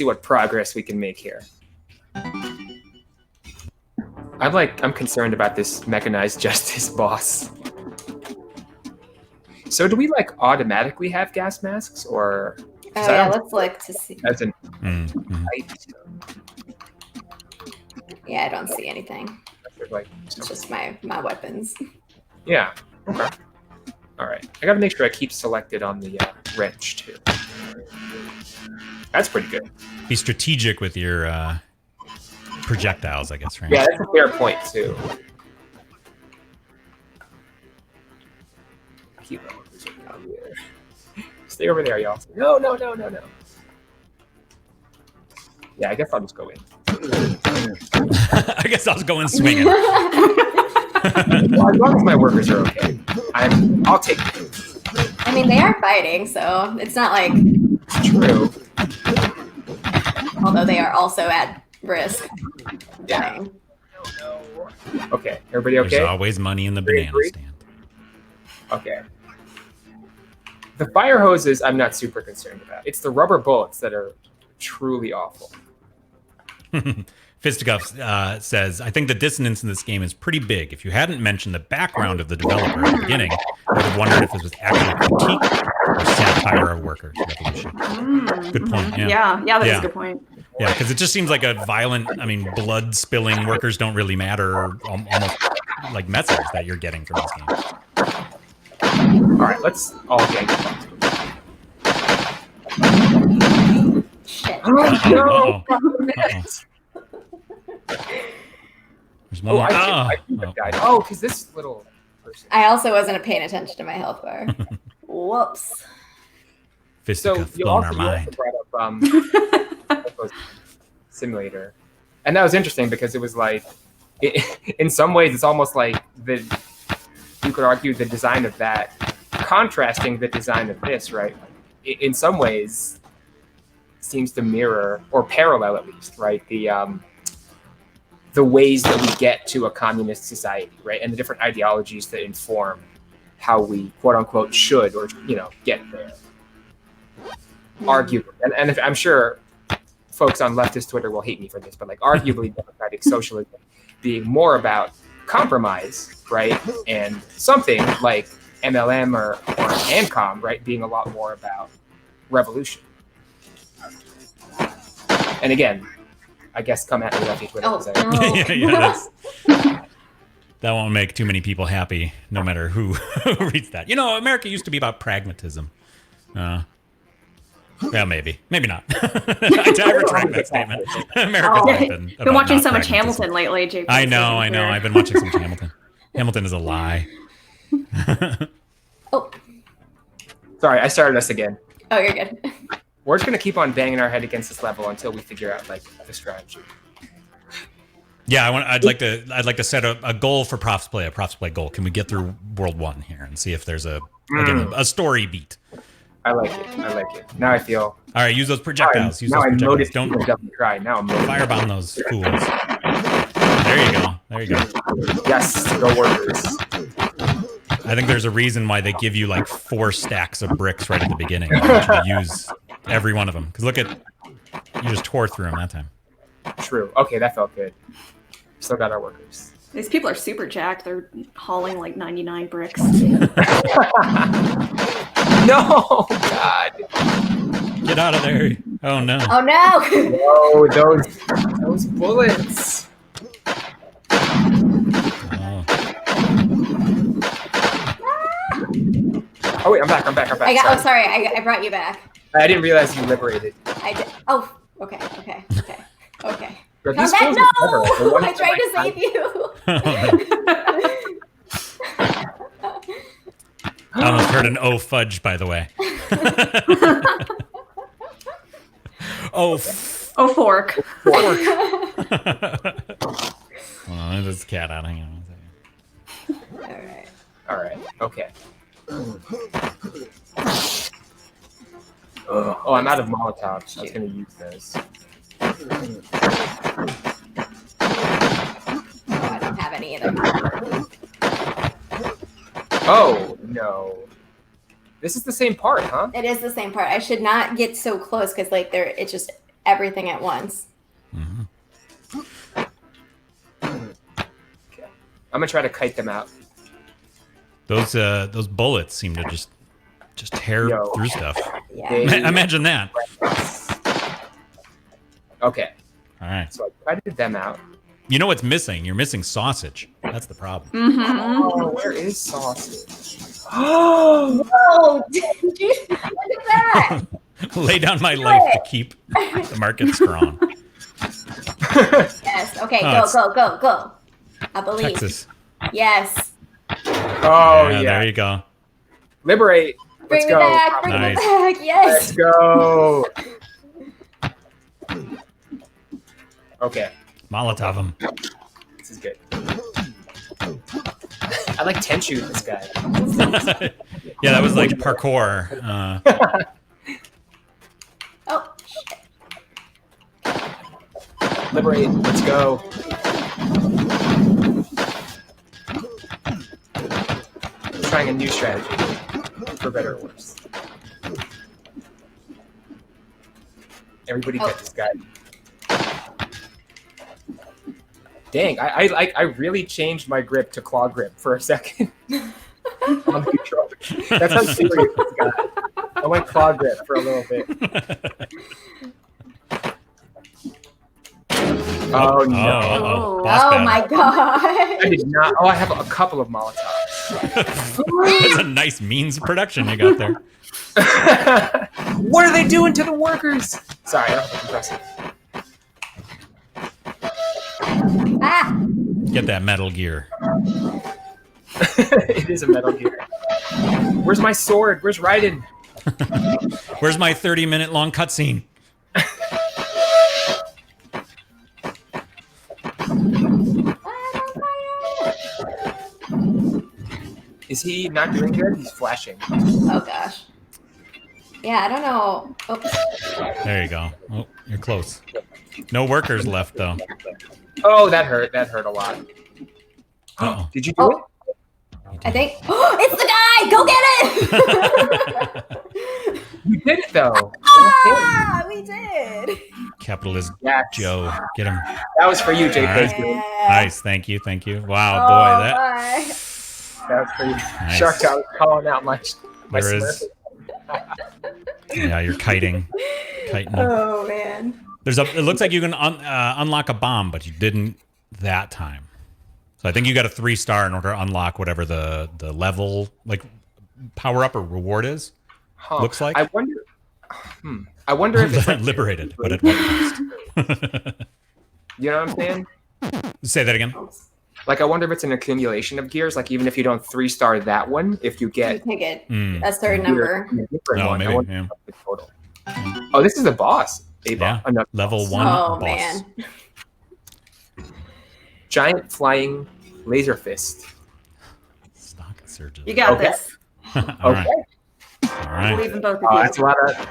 what progress we can make here. I'm concerned about this mechanized justice boss. So do we like automatically have gas masks, or? Oh yeah, let's look to see. As in, yeah, I don't see anything. Like, it's just my weapons. Yeah. Okay. All right. I gotta make sure I keep selected on the wrench too. That's pretty good. Be strategic with your projectiles, I guess, right? Yeah, that's a fair point too. Keep on here. Stay over there, y'all. No. Yeah, I guess I'll just go in. I guess I'll just go in swinging. Well, as long as my workers are okay, I'll take it. I mean, they are fighting, so it's not like... It's true. Although they are also at risk. Yeah. Okay, everybody okay? There's always money in the banana stand. Okay. The fire hoses, I'm not super concerned about. It's the rubber bullets that are truly awful. Fisticuffs says, I think the dissonance in this game is pretty big. If you hadn't mentioned the background of the developer at the beginning, I would have wondered if this was actually a critique or satire of workers' revolution. Good point. Yeah, that is a good point. Yeah, because it just seems like a violent, blood-spilling workers don't really matter, almost like message that you're getting from this game. All right, let's all gang. Shit. Oh, no. There's one more. I think I died. Oh, because this little person. I also wasn't paying attention to my health bar. Whoops. Fisticuff blowing our mind. Brought up simulator, and that was interesting because it was like, in some ways, it's almost like you could argue the design of that, contrasting the design of this, right? In some ways, seems to mirror or parallel at least, right? The ways that we get to a communist society, right? And the different ideologies that inform how we quote unquote should or get there. Arguably, and I'm sure folks on leftist Twitter will hate me for this, but like arguably democratic socialism being more about compromise, right? And something like MLM or ANCOM, right, being a lot more about revolution. And again, I guess come at me, lefty Twitter. Oh, no. That won't make too many people happy, no matter who reads that. America used to be about pragmatism. Yeah, maybe not. I retract that statement. America's been watching so much Hamilton lately, JP. I know. I've been watching so much Hamilton. Hamilton is a lie. Oh, sorry, I started us again. Oh, you're good. We're just gonna keep on banging our head against this level until we figure out like the strategy. Yeah, I'd like to set a goal for ProfsPlay, a ProfsPlay goal. Can we get through World 1 here and see if there's a story beat? I like it. Now I feel. All right, use those projectiles. Now I'm motivated. Don't try. Now I'm motivated. Firebound those fools. There you go. Yes, go workers. I think there's a reason why they give you like 4 stacks of bricks right at the beginning. You should use every one of them. Because look you just tore through them that time. True. Okay, that felt good. Still got our workers. These people are super jacked. They're hauling like 99 bricks. No, God. Get out of there. Oh, no. Oh, no. Oh, those bullets. Oh, wait, I'm back. Sorry, I brought you back. I didn't realize you liberated. I did. Oh, okay. Bro, Come back, no! I tried to save you. I almost heard an "oh fudge," by the way. Oh fork. Hold on, there's a cat out. Hang on a second. All right. Okay. Oh, I'm out of Molotovs. I was going to use those. I don't have any either. Oh, no. This is the same part, huh? It is the same part. I should not get so close because like it's just everything at once. Mm-hmm. Okay. I'm gonna try to kite them out. Those bullets seem to just tear through stuff. Yeah. Imagine that. Okay. All right. So I kited them out. You know what's missing? You're missing sausage. That's the problem. Mm-hmm. Oh, where is sausage? Oh, no! Look at that! Lay down my life to keep the market strong. Yes. Okay. Oh, Go. I believe. Texas. Yes. Oh, yeah. There you go. Liberate. Let's Bring go. me back. Bring me back. Yes. Let's go. Okay. Molotov him. This is good. I like Tenchu, this guy. Yeah, that was like parkour. Oh, shit. Liberate. Let's go. Trying a new strategy, for better or worse. Everybody get this guy. Dang, I really changed my grip to claw grip for a second. On the controller. That's how serious this guy. I went claw grip for a little bit. Oh no! Oh my god! I did not. Oh, I have a couple of Molotovs. That's a nice means of production you got there. What are they doing to the workers? Sorry, I don't have a compressor. Ah! Get that Metal Gear. It is a Metal Gear. Where's my sword? Where's Raiden? Where's my 30-minute long cutscene? Is he not doing good? He's flashing. Oh gosh. Yeah, I don't know. Oops. There you go. Oh, you're close. No workers left though. Oh, that hurt. That hurt a lot. Uh-oh. Did you do it? I think. Oh, it's the guy! Go get it! You did it though. Ah, we did. Capitalist Yes. Joe. Get him. That was for you, Jay. All right. Plays. Nice. Thank you. Thank you. Wow, Oh, boy, that my. That was for you. Nice. Shark, I was calling out my there is. Yeah, you're kiting. Oh man. It looks like you can unlock a bomb, but you didn't that time. So I think you got a 3-star in order to unlock whatever the level like power up or reward is. Huh. Looks like. I wonder if it's like liberated, but at what cost? You know what I'm saying? Say that again. Like, I wonder if it's an accumulation of gears. Like, even if you don't 3-star that one, if you get You get a certain number. No, one, maybe. Yeah. the total. Oh, this is a boss. Yeah. Level 1 Oh boss. man. Giant flying laser fist. Stock surges. You got Okay. this. All Okay. right. All I right. believe in both of you.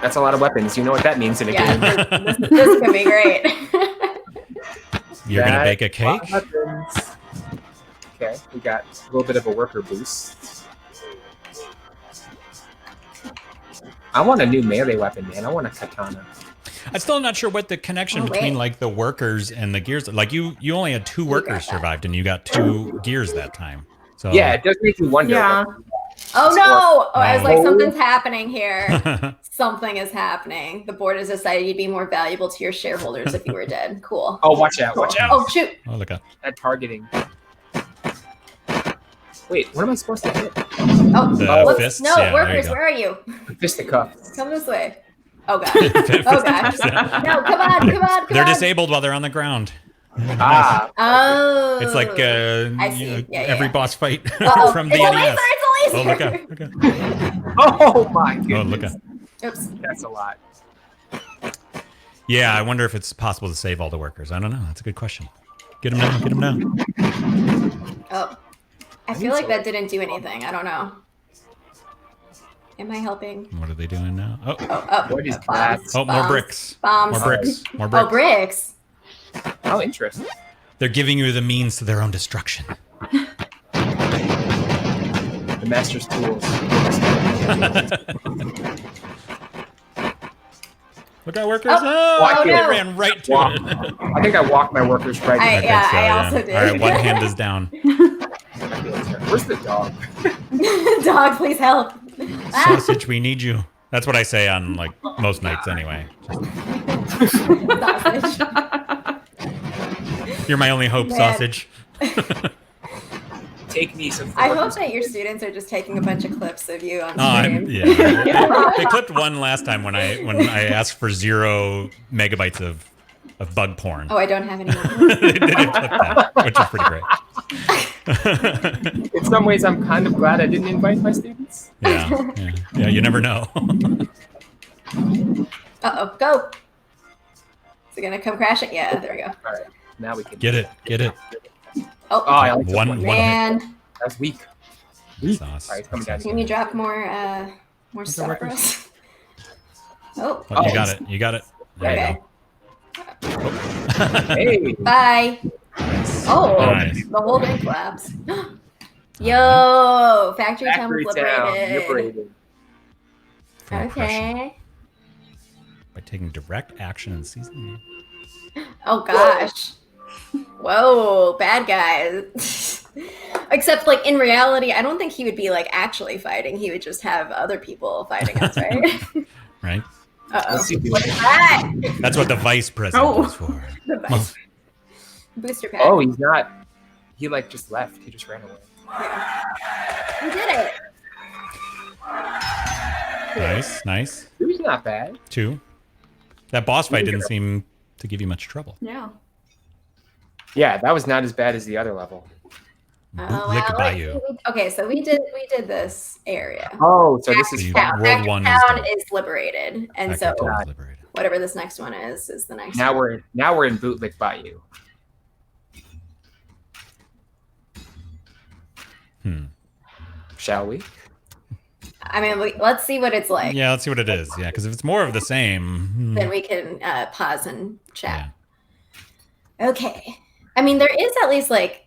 That's a lot of weapons. You know what that means in a game. Yeah, this could be great. You're gonna bake a That's lot cake. of weapons. Okay, we got a little bit of a worker boost. I want a new melee weapon, man. I want a katana. I'm still not sure what the connection Oh, between wait. like the workers and the gears. Like you only had 2 workers that. survived, and you got 2 gears that time. So Yeah, it does make you wonder. Yeah. Oh no! Oh, I was like, Oh. something's happening here. Something is happening. The board has decided you'd be more valuable to your shareholders if you were dead. Cool. Oh, watch out! Watch out! Oh shoot! Oh, look out. At targeting. Wait, what am I supposed to hit? Oh, The whoops. fists? No, Yeah, there you workers, go. where are you? Fisticuffs. Come this way. Oh god. Oh gosh. No, come on. They're disabled while they're on the ground. Ah, Oh. It's like I see. you know, Yeah, every yeah. boss fight Uh-oh. from It's the a NES. laser! It's a Oh, laser! look out. Look out. oh my goodness. Oh, look out. Oops. That's a lot. Yeah, I wonder if it's possible to save all the workers. I don't know. That's a good question. Get them now. Get them now. Oh. I feel like that didn't do anything. I don't know. Am I helping? What are they doing now? Oh, What is bombs. that? oh, more bricks. Bombs. More bricks. More Oh, bricks. bricks. Oh, interesting. They're giving you the means to their own destruction. The master's tools. Look out, workers. Oh, they no. ran right to Wow. it. I think I walked my workers right. I- to Yeah, So, also did. All right, one hand is down. Where's the dog? Dog, please help. Ah. Sausage, we need you. That's what I say on like most nights anyway. Sausage. You're my only hope, Man. sausage. Take me some. I hope that your students are just taking a bunch of clips of you on Oh, stream. yeah. They clipped one last time when I asked for 0 megabytes of bug porn. Oh, I don't have any more. They did clip that, which is pretty great. In some ways, I'm kind of glad I didn't invite my students. Yeah, you never know. Uh-oh, go. Is it gonna come crashing? Yeah, there we go. All right, now we can Get it. Oh, I only took One one. hit. man. That's weak. Weak. Sauce. All right, it's coming down. Can you drop more stuff for us? Oh, Oh, you got it. You got it. There okay. Hey, Bye. Oh, Nice. the whole thing collapsed. Yo, factory town factory was town, liberated. liberated. From oppression. Okay. By taking direct action and seizing. Oh gosh. Whoa, bad guys. Except like in reality, I don't think he would be like actually fighting. He would just have other people fighting us, right? Right? Uh-oh. Let's see. What is that? That's what the vice president Oh. is for. The best. Booster pack. Oh, he's not. He like just left. He just ran away. We did it. Nice. It was not bad. 2. That boss fight didn't seem to give you much trouble. Yeah. Yeah, that was not as bad as the other level. Bootlick well, Bayou. okay, so we did this area. Oh, so this is So you- fun. World Factory 1 is town done. is liberated, and Factory so town is liberated. whatever this next one is the next. Now one. we're in Bootlick Bayou. Shall we? I mean, let's see what it's like. Yeah, let's see what it is. Yeah, because if it's more of the same. Then we can pause and Yeah. chat. Okay. I mean, there is at least like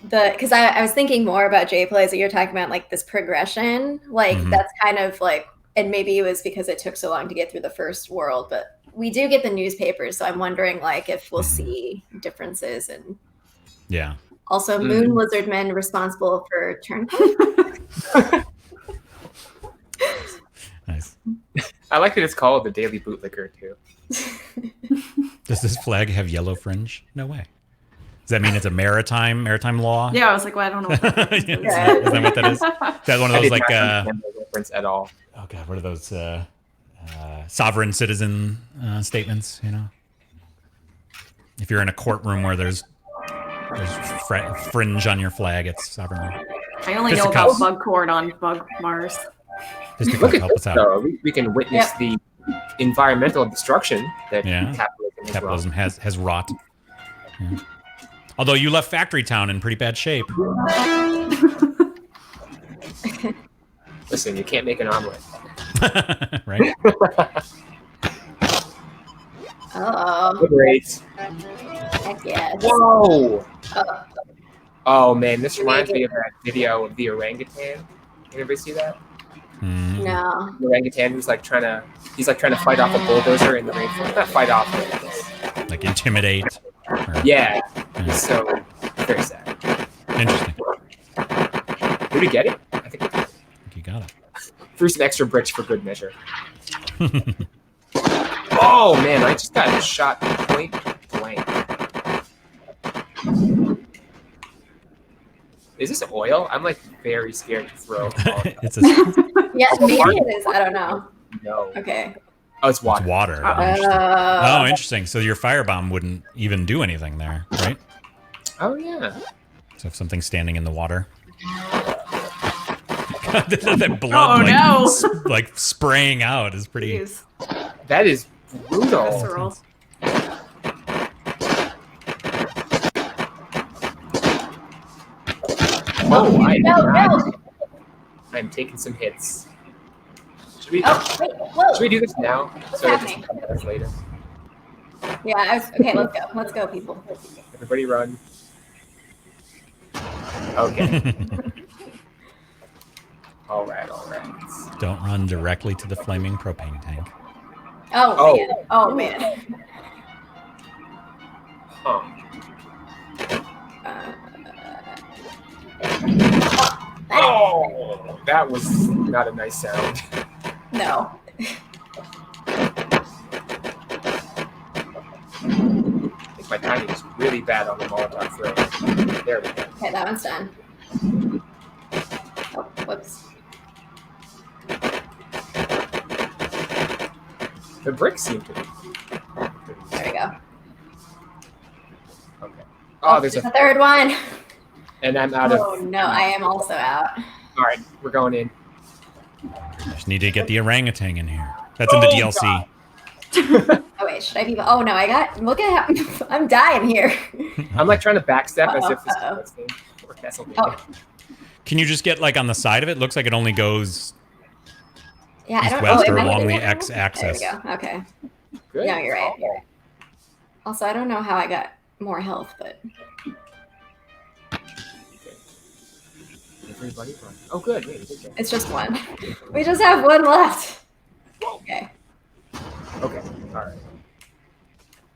because I was thinking more about J plays that you're talking about, like this progression. Like Mhm. that's kind of like, and maybe it was because it took so long to get through the first world, but we do get the newspapers, so I'm wondering like if we'll see differences. And Yeah. also, moon lizardmen responsible for turnpike. Nice. I like that it's called the Daily Bootlicker too. Does this flag have yellow fringe? No way. Does that mean it's a maritime law? Yeah, I was like, well, I don't know. What that is. Is that what that is? Is that one of I those did like not understand the reference at all. oh god, what are those sovereign citizen statements? You know, if you're in a courtroom where there's fringe on your flag, it's sovereign law. I only know about bug cord on Bug Mars. Look at Help this, us out. though. We can witness the environmental destruction that Capitalism has wrought. Yeah. Although you left Factory Town in pretty bad shape. Listen, you can't make an omelet. Right? Oh, Great. heck yes. Whoa! Oh man, this reminds me of that video of the orangutan. Anybody see that? No. The orangutan who's like trying to fight off a bulldozer in the rainforest. Not fight off, but Like intimidate. yeah. So very sad. Interesting. Did we get it? I think we did. I think you got it. Threw some extra bricks for good measure. Oh man, I just got shot point blank. Is this oil? I'm like very scared to throw. It's Yeah, maybe it is. I don't know. No. Okay. Oh, it's water. It's water. Oh, interesting. So your firebomb wouldn't even do anything there, right? Oh yeah. So if something's standing in the water. That blood like spraying out is pretty. Jeez. That is brutal. Visceral. Oh, No. I'm taking some hits. Should we? Oh, wait, whoa. Should we do this now? What's So it happening? doesn't come back later. Yeah, okay, let's go. Let's go, people. Everybody run. Okay. all right. Don't run directly to the flaming propane tank. Oh, man. Huh. Oh, that was not a nice sound. No. I think my timing is really bad on the Molotov throw. There we go. Okay, that one's done. Oh, whoops. The bricks seem to be. There we go. Okay. Oh, there's a third one. and I'm out of. Oh, no, I am also out. All right, we're going in. Just need to get the orangutan in here. That's in the DLC. Oh, wait, should I be? Oh, no, look at how I'm dying here. I'm like trying to backstep as if this Uh-oh. is game or Castlevania. Oh. Can you just get like on the side of it? Looks like it only goes Yeah, I don't east-west know. or along the x-axis. There we go. Okay. Good. No, you're right. You're right. Also, I don't know how I got more health, but Everybody run. Oh, good. Wait, good job. it's just one. We just have one left. Okay. Okay. All right.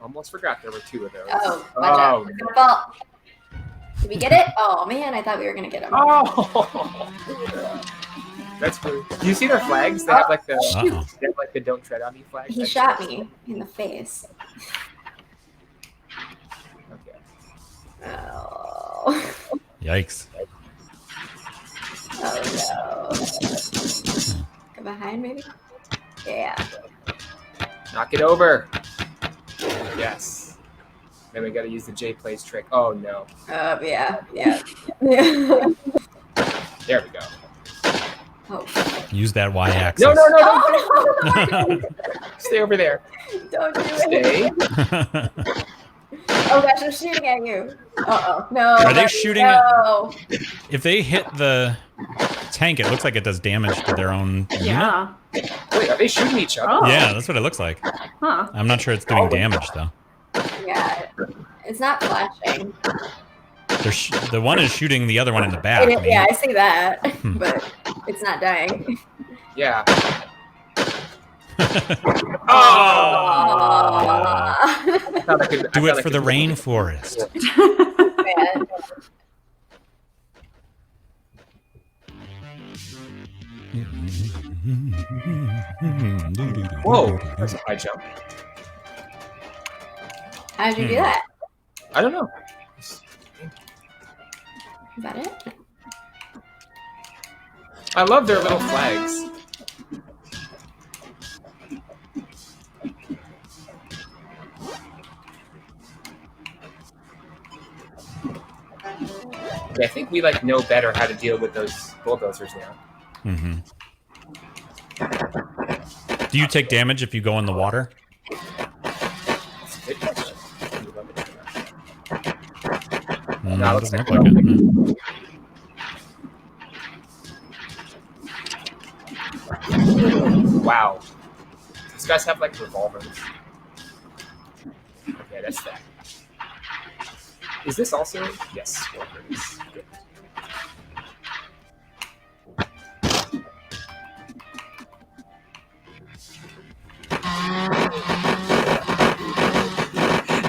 Almost forgot there were two of those. Oh, watch out. It's gonna fall. Did we get it? Oh, man, I thought we were going to get him. Oh. That's good. Do you see their flags? They have like the "Don't Tread on Me" flag. He shot me in the face. Okay. Oh. Yikes. Oh, no. Go behind, maybe? Yeah. Knock it over. Yes. Then we got to use the J Plays trick. Oh no. Yeah. There we go. Oh. Use that y-axis. No. Oh, no. Stay over there. Don't do it. Stay. Oh gosh, they're shooting at you. Uh-oh. No. Are they shooting no. If they hit the tank, it looks like it does damage to their own unit. Yeah. Wait, are they shooting each other? Oh. Yeah, that's what it looks like. Huh. I'm not sure it's doing damage, though. Yeah. It's not flashing. The one is shooting the other one in the back. Yeah, I see that. But it's not dying. Yeah. Do it for the rainforest. Man. Whoa, that's a high jump. How'd you do that? I don't know. Is that it? I love their little flags. Yeah, I think we like know better how to deal with those bulldozers now. Mm-hmm. Do you take damage if you go in the water? That's a good question. No, No, it it doesn't look looks like it. Wow. These guys have like revolvers. Okay, that's that. Is this also? Yes, workers. Good.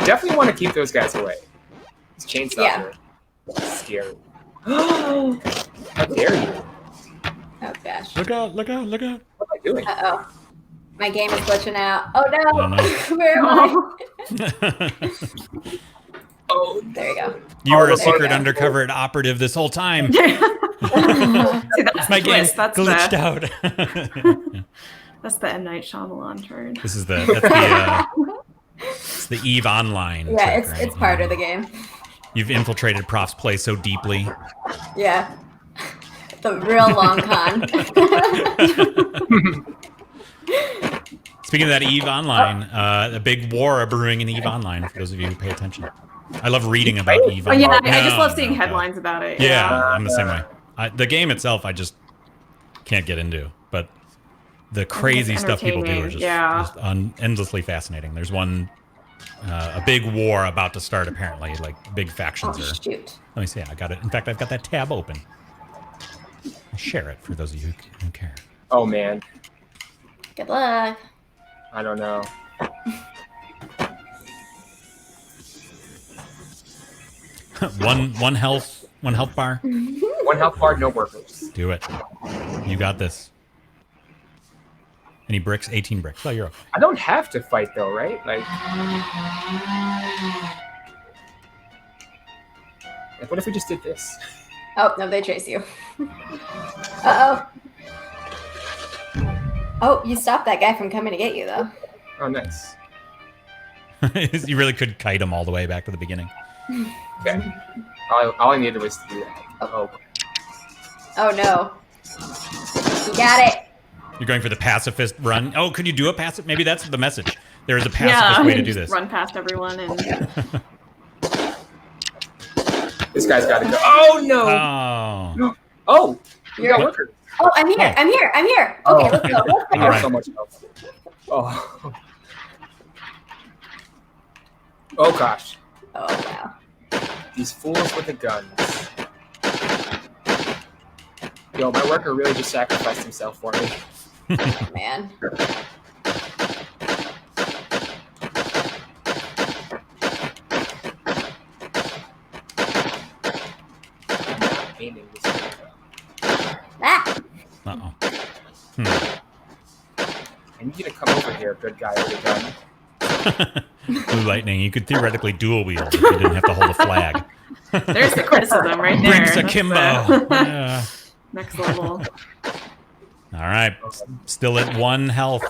Definitely want to keep those guys away. These chainsaws are scary. How dare you? Oh gosh. Look out, look out, look out. What am I doing? Uh-oh. My game is glitching out. Oh no! Oh, no. Where am I? Oh, There you go. You were a there you secret go. undercover operative this whole time. See, that's My the game twist. That's glitched the, out. that's the M. Night Shyamalan turn. This is it's the EVE Online. Yeah, trick, it's right? it's part of the game. You've infiltrated ProfsPlay so deeply. Yeah. The real long con. Speaking of that EVE Online, a big war brewing in EVE Online, for those of you who pay attention. I love reading about EVE Oh, Online. yeah, I just love seeing God. headlines about it. Yeah, I'm the same way. The game itself, I just can't get into, but the crazy stuff people do is just endlessly fascinating. There's one, a big war about to start, apparently, like big factions Oh, are. shoot. Let me see, I got it. In fact, I've got that tab open. I'll share it for those of you who care. oh man, Good luck. I don't know. one health bar. One health bar, no workers. Do it. You got this. Any bricks? 18 bricks. Oh, you're okay. I don't have to fight though, right? Like what if we just did this? Oh, no, they chase you. Uh-oh. Oh, you stopped that guy from coming to get you, though. Oh, nice. You really could kite him all the way back to the beginning. Okay. All I needed was to do that. Oh. Oh, no. You got it. You're going for the pacifist run. Oh, could you do a pacifist? Maybe that's the message. There is a pacifist way to do just this. Run past everyone and This guy's got to go. Oh no! Oh. Oh, you got You're- workers. Oh, I'm here. I'm here. I'm here. Okay, let's go. Let's I go. have right. so much health. Oh. Oh gosh. Oh, wow. These fools with the guns. Yo, my worker really just sacrificed himself for me. Oh, man. Aiming this thing. Ah! Uh-oh. I need you to come over here, good guy with a gun. Blue lightning. You could theoretically dual wield if you didn't have to hold a flag. there's the criticism right there. Brings That's akimbo. the Yeah. next level. All right. Still at 1 health.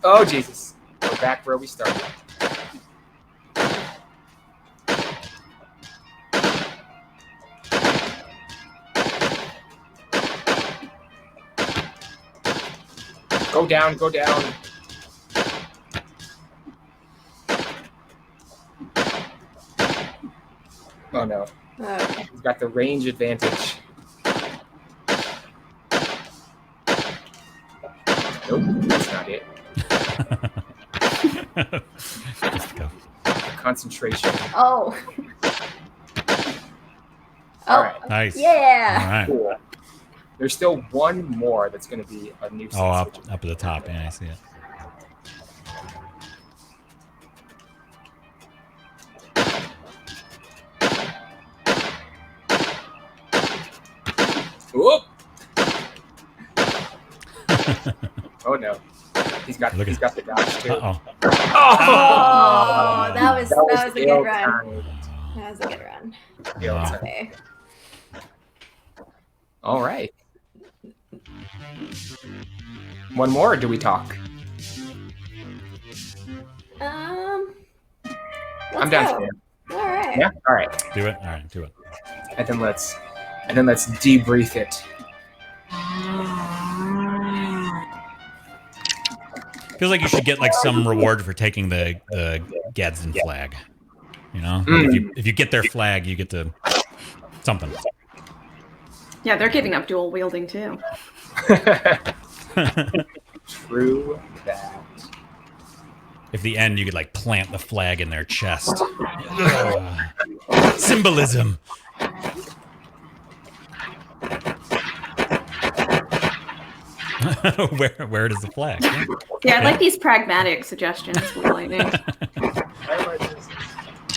Oh Jesus. We're back where we started. Go down, go down. Oh no. Okay. We've got the range advantage. Nope, that's not it. Just go. Concentration. Oh. All right. Nice. Yeah. All right. Cool. There's still one more that's going to be a nuisance. Oh, up at the top. Yeah, I see it. Oh no. He's got the dodge too. Uh-oh. Oh, that was a good ill run. timed. That was a good run. Ill Wow. timed. Okay. All right. One more, or do we talk? Let's I'm down go. for it. All right. Yeah. All right. Do it. All right, do it. And then let's debrief it. Feels like you should get like some reward for taking the Gadsden flag. You know, like if you get their flag, you get to something. Yeah, they're giving up dual wielding too. True that. If the end, you could like plant the flag in their chest. Symbolism. Where does the flag? Yeah, I like these pragmatic suggestions with lightning.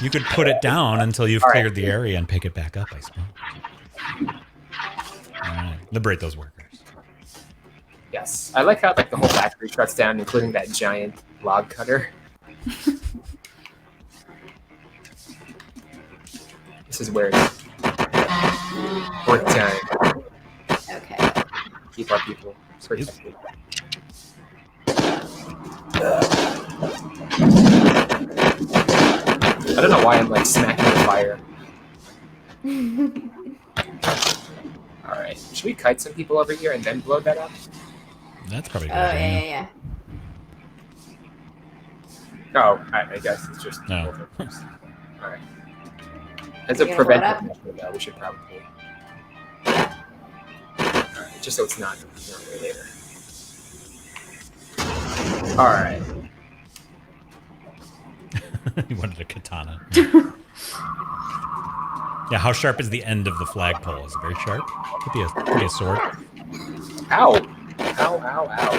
You could put it down until you've cleared the area and pick it back up, I suppose. All right. Liberate those workers. Yes, I like how like the whole factory shuts down, including that giant log cutter. This is where it's work time. Okay. Keep our people protected. I don't know why I'm like smacking the fire. All right, should we kite some people over here and then blow that up? That's probably Oh good. yeah. No, I guess it's just No. over first. All right. As a You gonna blow it up? preventive measure, though, we should probably. All right, just so it's not later. All right. You wanted a katana. Yeah, how sharp is the end of the flagpole? Is it very sharp? Could be a sword. Ow! Ow! Ow! Ow!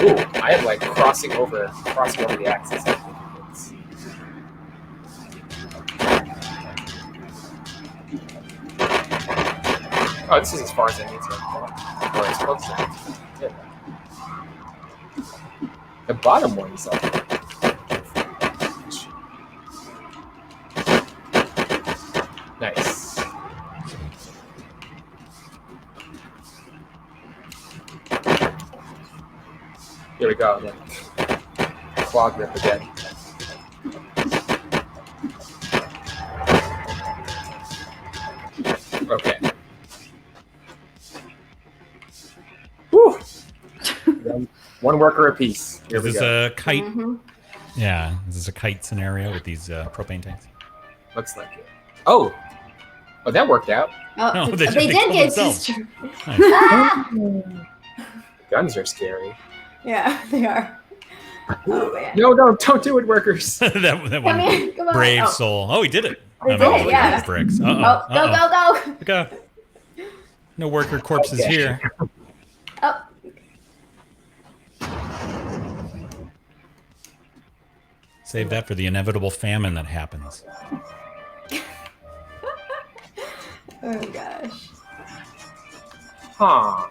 Ooh, I am like crossing over the axis. Oh, this is as far as I need to go. Or as close as I need to. Yeah. The bottom one is up. Nice. Here we go. Then. Clog rip again. Okay. Whew. One worker apiece. Here Is we this go. a kite? Mm-hmm. Yeah, is this a kite scenario with these propane tanks? Looks like it. Oh, that worked out. Oh, No, they they did killed get themselves. sister. Nice. Guns are scary. Yeah, they are. Oh man. No, don't do it, workers. that Come one here, come on. brave Oh. soul. Oh, he did it. He did it, yeah. Bricks. Oh, go. Look out. No worker corpses Okay. here. Oh. Save that for the inevitable famine that happens. Oh gosh. Huh.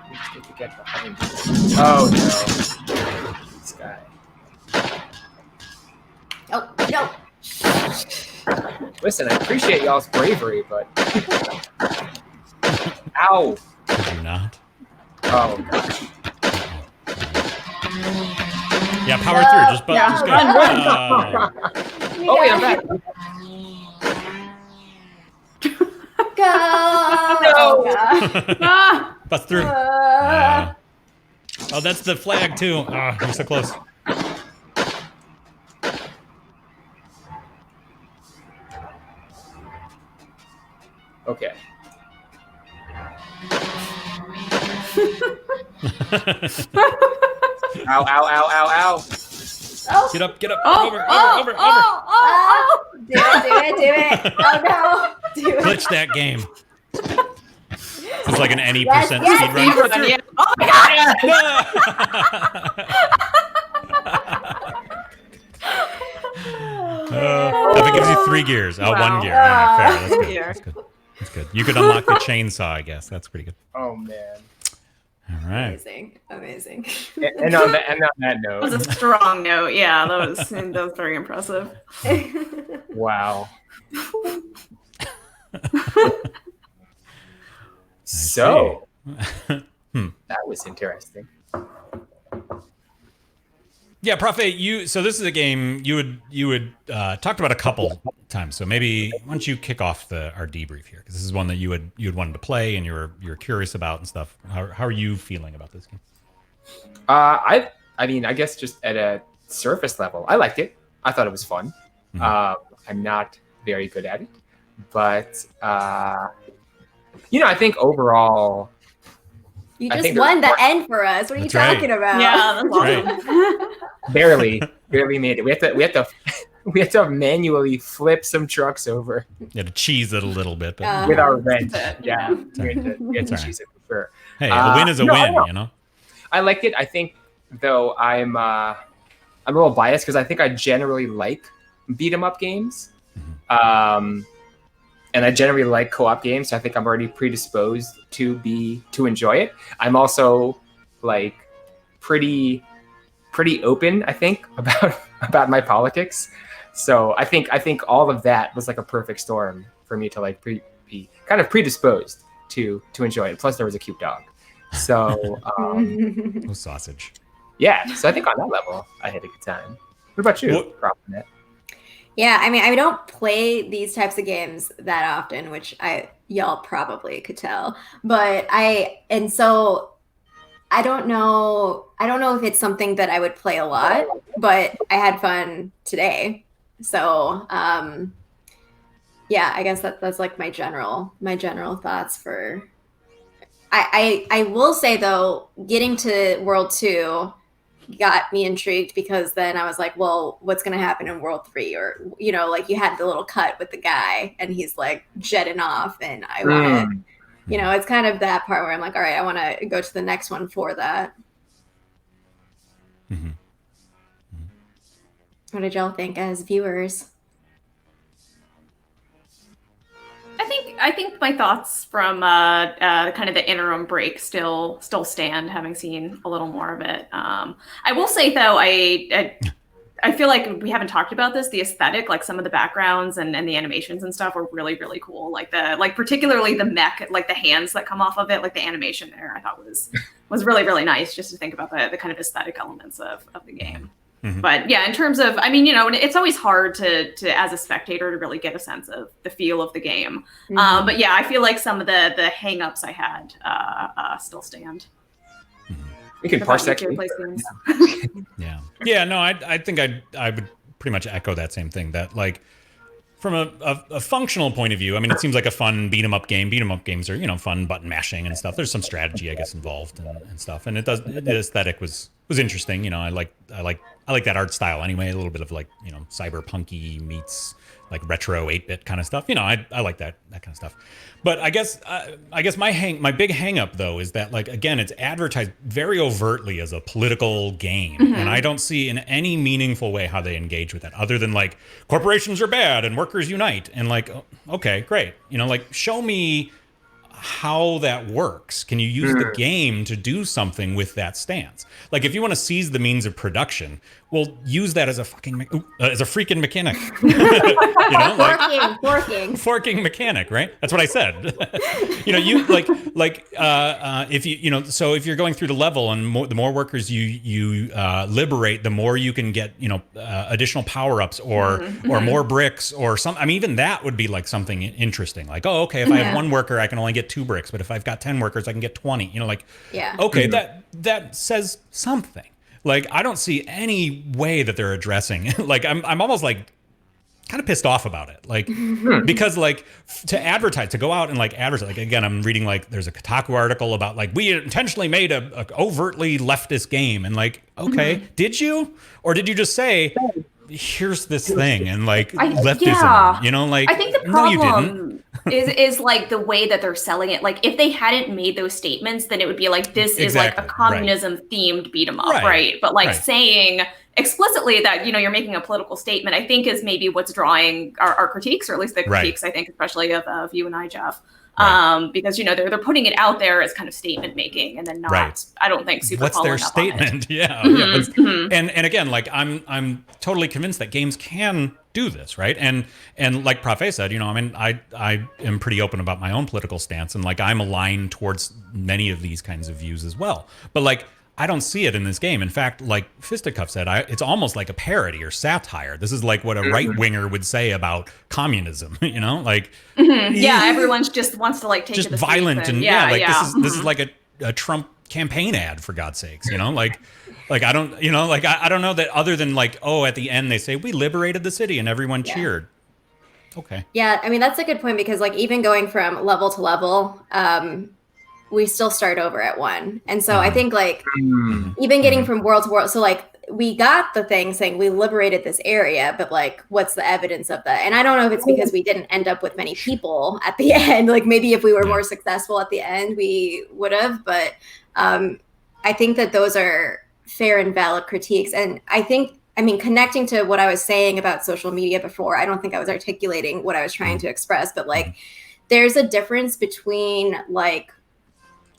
We need to get behind you. Oh no. This guy. Oh no. Listen, I appreciate y'all's bravery, but. Ow! Could you not? Oh gosh. Yeah, power through. Just go. run. Oh wait, I'm back. Go. No. Oh, God. Ah! Bust through. Oh, that's the flag too. Ah, you're so close. Okay. Ow! Ow! Ow! Ow! Ow! Oh. Get up. Oh, Over. Do it. Oh no. Do it. Glitch that game. It's like an any Yes, percent yes, speed run. Oh my god! If it gives you 3 gears. Oh, Wow. 1 gear. All right, fair. That's good. Gear. That's good. good. You could unlock the chainsaw, I guess. That's pretty good. Oh man. All right. Amazing. And on that note, That was a strong note. Yeah, that was very impressive. wow. So that was interesting. Yeah, Prof. A, so this is a game you had talked about a couple times. So maybe why don't you kick off our debrief here, because this is one that you had wanted to play and you're curious about and stuff. How are you feeling about this game? I mean, I guess just at a surface level, I liked it. I thought it was fun. I'm not very good at it, but I think overall. You just won the end for us. What are you talking about? Yeah, that's awesome. Barely made it. We have to manually flip some trucks over. You had to cheese it a little bit, but with our wrench. Yeah, we had to cheese it for sure. Hey, a win is a win, you know. I liked it. I think, though, I'm a little biased because I think I generally like beat 'em up games, and I generally like co-op games. So I think I'm already predisposed to enjoy it. I'm also like pretty open, I think, about my politics. So I think all of that was like a perfect storm for me to like be kind of predisposed to enjoy it. Plus there was a cute dog. So sausage. Yeah, so I think on that level I had a good time. What about you, ProfsPlay? Yeah, I mean, I don't play these types of games that often, which y'all probably could tell. But so I don't know if it's something that I would play a lot, but I had fun today. So yeah, I guess that's like my general thoughts for. I will say though, getting to World 2 got me intrigued, because then I was like, well, what's going to happen in World 3? Or, like you had the little cut with the guy and he's like jetting off, and I want to, it's kind of that part where I'm like, all right, I want to go to the next one for that. Mm-hmm. What did y'all think as viewers? I think my thoughts from kind of the interim break still stand, having seen a little more of it. I will say though, I feel like we haven't talked about this. The aesthetic, like some of the backgrounds and the animations and stuff, were really, really cool. Like particularly the mech, like the hands that come off of it, like the animation there, I thought was really, really nice. Just to think about the kind of aesthetic elements of the game. Mm-hmm. But yeah, in terms of, I mean, it's always hard to as a spectator to really get a sense of the feel of the game. Mm-hmm. But yeah, I feel like some of the hang-ups I had still stand. You can parse that. Yeah. No, I think I would pretty much echo that same thing. That like from a functional point of view, I mean, it seems like a fun beat 'em up game. Beat 'em up games are fun button mashing and stuff. There's some strategy, I guess, involved and stuff. And the aesthetic was interesting. I like that art style anyway. A little bit of like cyberpunky meets like retro 8-bit kind of stuff. I like that kind of stuff. But I guess my big hang up though is that like again it's advertised very overtly as a political game, and I don't see in any meaningful way how they engage with that other than like corporations are bad and workers unite, and like okay, great. Like show me how that works. Can you use the game to do something with that stance? Like if you want to seize the means of production, well, use that as a freaking mechanic. Forking mechanic, right? That's what I said. So if you're going through the level and the more workers you liberate, the more you can get additional power-ups or more bricks or some. I mean, even that would be like something interesting. Like, oh, okay, if I have one worker, I can only get 2 bricks, but if I've got 10 workers, I can get 20. Okay, that says something. Like, I don't see any way that they're addressing. Like, I'm almost like kind of pissed off about it. Like, because like to go out and like advertise, like again, I'm reading like there's a Kotaku article about like we intentionally made a overtly leftist game, and like, okay, did you, or did you just say here's this thing and like leftism? Like I think the problem no, you didn't. is like the way that they're selling it. Like if they hadn't made those statements, then it would be like this is like a communism themed beat 'em up, right? But like saying explicitly that you're making a political statement, I think is maybe what's drawing our critiques, or at least the critiques I think especially of you and I, Jeff. because they're putting it out there as kind of statement making, and then not, I don't think, super what's their following up on statement? it. Yeah. And again, like I'm totally convinced that games can do this, right? And like Prof A said, I am pretty open about my own political stance, and like I'm aligned towards many of these kinds of views as well. But like I don't see it in this game. In fact, like Fisticuff said, it's almost like a parody or satire. This is like what a right-winger would say about communism, like everyone just wants to like take just it violent and this is like a Trump campaign ad, for God's sakes, like I don't I don't know that other than like, oh, at the end they say we liberated the city and everyone cheered. Okay. Yeah, I mean that's a good point, because like even going from level to level, we still start over at 1. And so I think like even getting from world to world, so like we got the thing saying we liberated this area, but like what's the evidence of that? And I don't know if it's because we didn't end up with many people at the end. Like maybe if we were more successful at the end, we would have. But I think that those are fair and valid critiques. And connecting to what I was saying about social media before, I don't think I was articulating what I was trying to express, but like there's a difference between like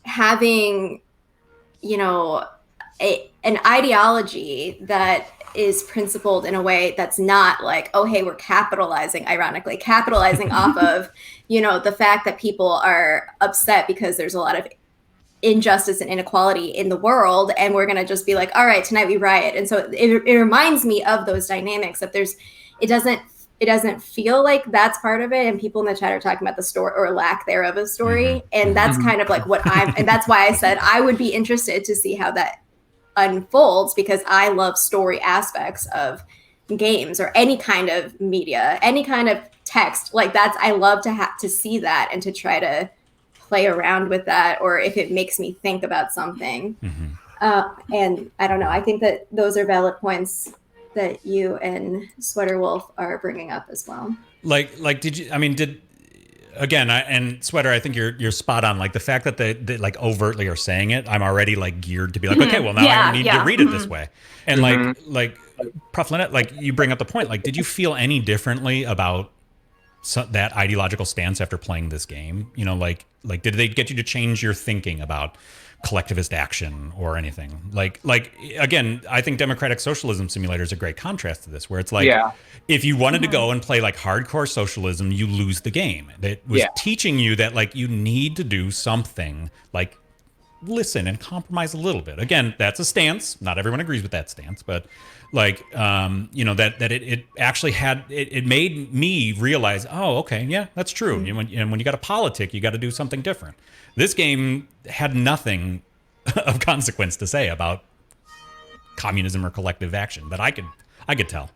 having, an ideology that is principled in a way that's not like, oh, hey, we're capitalizing off of, the fact that people are upset because there's a lot of injustice and inequality in the world, and we're going to just be like, all right, tonight we riot. And so it reminds me of those dynamics that it doesn't feel like that's part of it. And people in the chat are talking about the story or lack thereof of story. And that's kind of like and that's why I said I would be interested to see how that unfolds, because I love story aspects of games or any kind of media, any kind of text. Like I love to have to see that and to try to play around with that, or if it makes me think about something. And I don't know, I think that those are valid points that you and Sweater Wolf are bringing up as well. Like And Sweater, I think you're spot on. Like the fact that they like overtly are saying it, I'm already like geared to be like, okay, well now I need to read it this way. And like Prof Lynette, like you bring up the point, like, did you feel any differently about that ideological stance after playing this game? Like did they get you to change your thinking about collectivist action or anything? Like again, I think Democratic Socialism Simulator is a great contrast to this, where it's like, if you wanted to go and play like hardcore socialism, you lose the game. It was teaching you that like you need to do something, like listen and compromise a little bit. Again, that's a stance. Not everyone agrees with that stance, but like that it actually had it made me realize, oh, okay, yeah, that's true. And when you got a politic, you got to do something different. This game had nothing of consequence to say about communism or collective action that I could tell.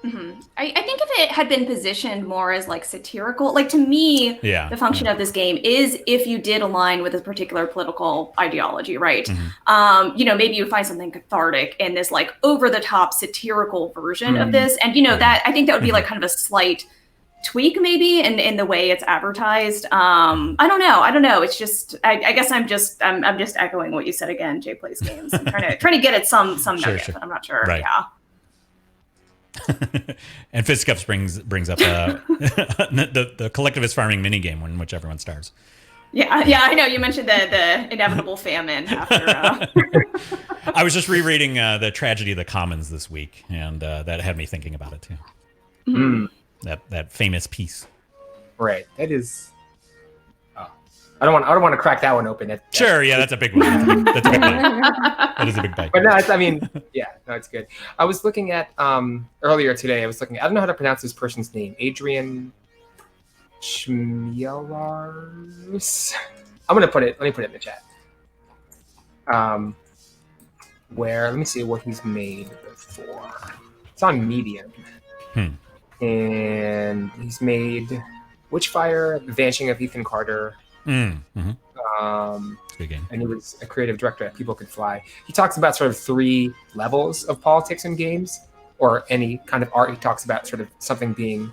I think if it had been positioned more as like satirical, like to me, the function of this game is if you did align with a particular political ideology, right? Maybe you would find something cathartic in this like over the top satirical version of this. And that I think that would be like kind of a slight tweak maybe in the way it's advertised. I don't know. It's just I guess I'm just echoing what you said again. Jay plays games. I'm trying to get at some nugget, but I'm not sure. Right. Yeah. And Fisticuffs brings up the collectivist farming minigame in which everyone starves. Yeah, I know. You mentioned the inevitable famine after. I was just rereading the Tragedy of the Commons this week, and that had me thinking about it too. That famous piece. Right. That is. I don't want to crack that one open. Sure. Yeah, that's a big one. That's a big bite. That is a big bite. But no, it's good. I was looking at earlier today. I don't know how to pronounce this person's name. Adrian Schmielars. Let me put it in the chat. Let me see what he's made before. It's on Medium. And he's made Witchfire, The Vanishing of Ethan Carter. Good game. And he was a creative director at People Could Fly. He talks about sort of 3 levels of politics in games, or any kind of art. He talks about sort of something being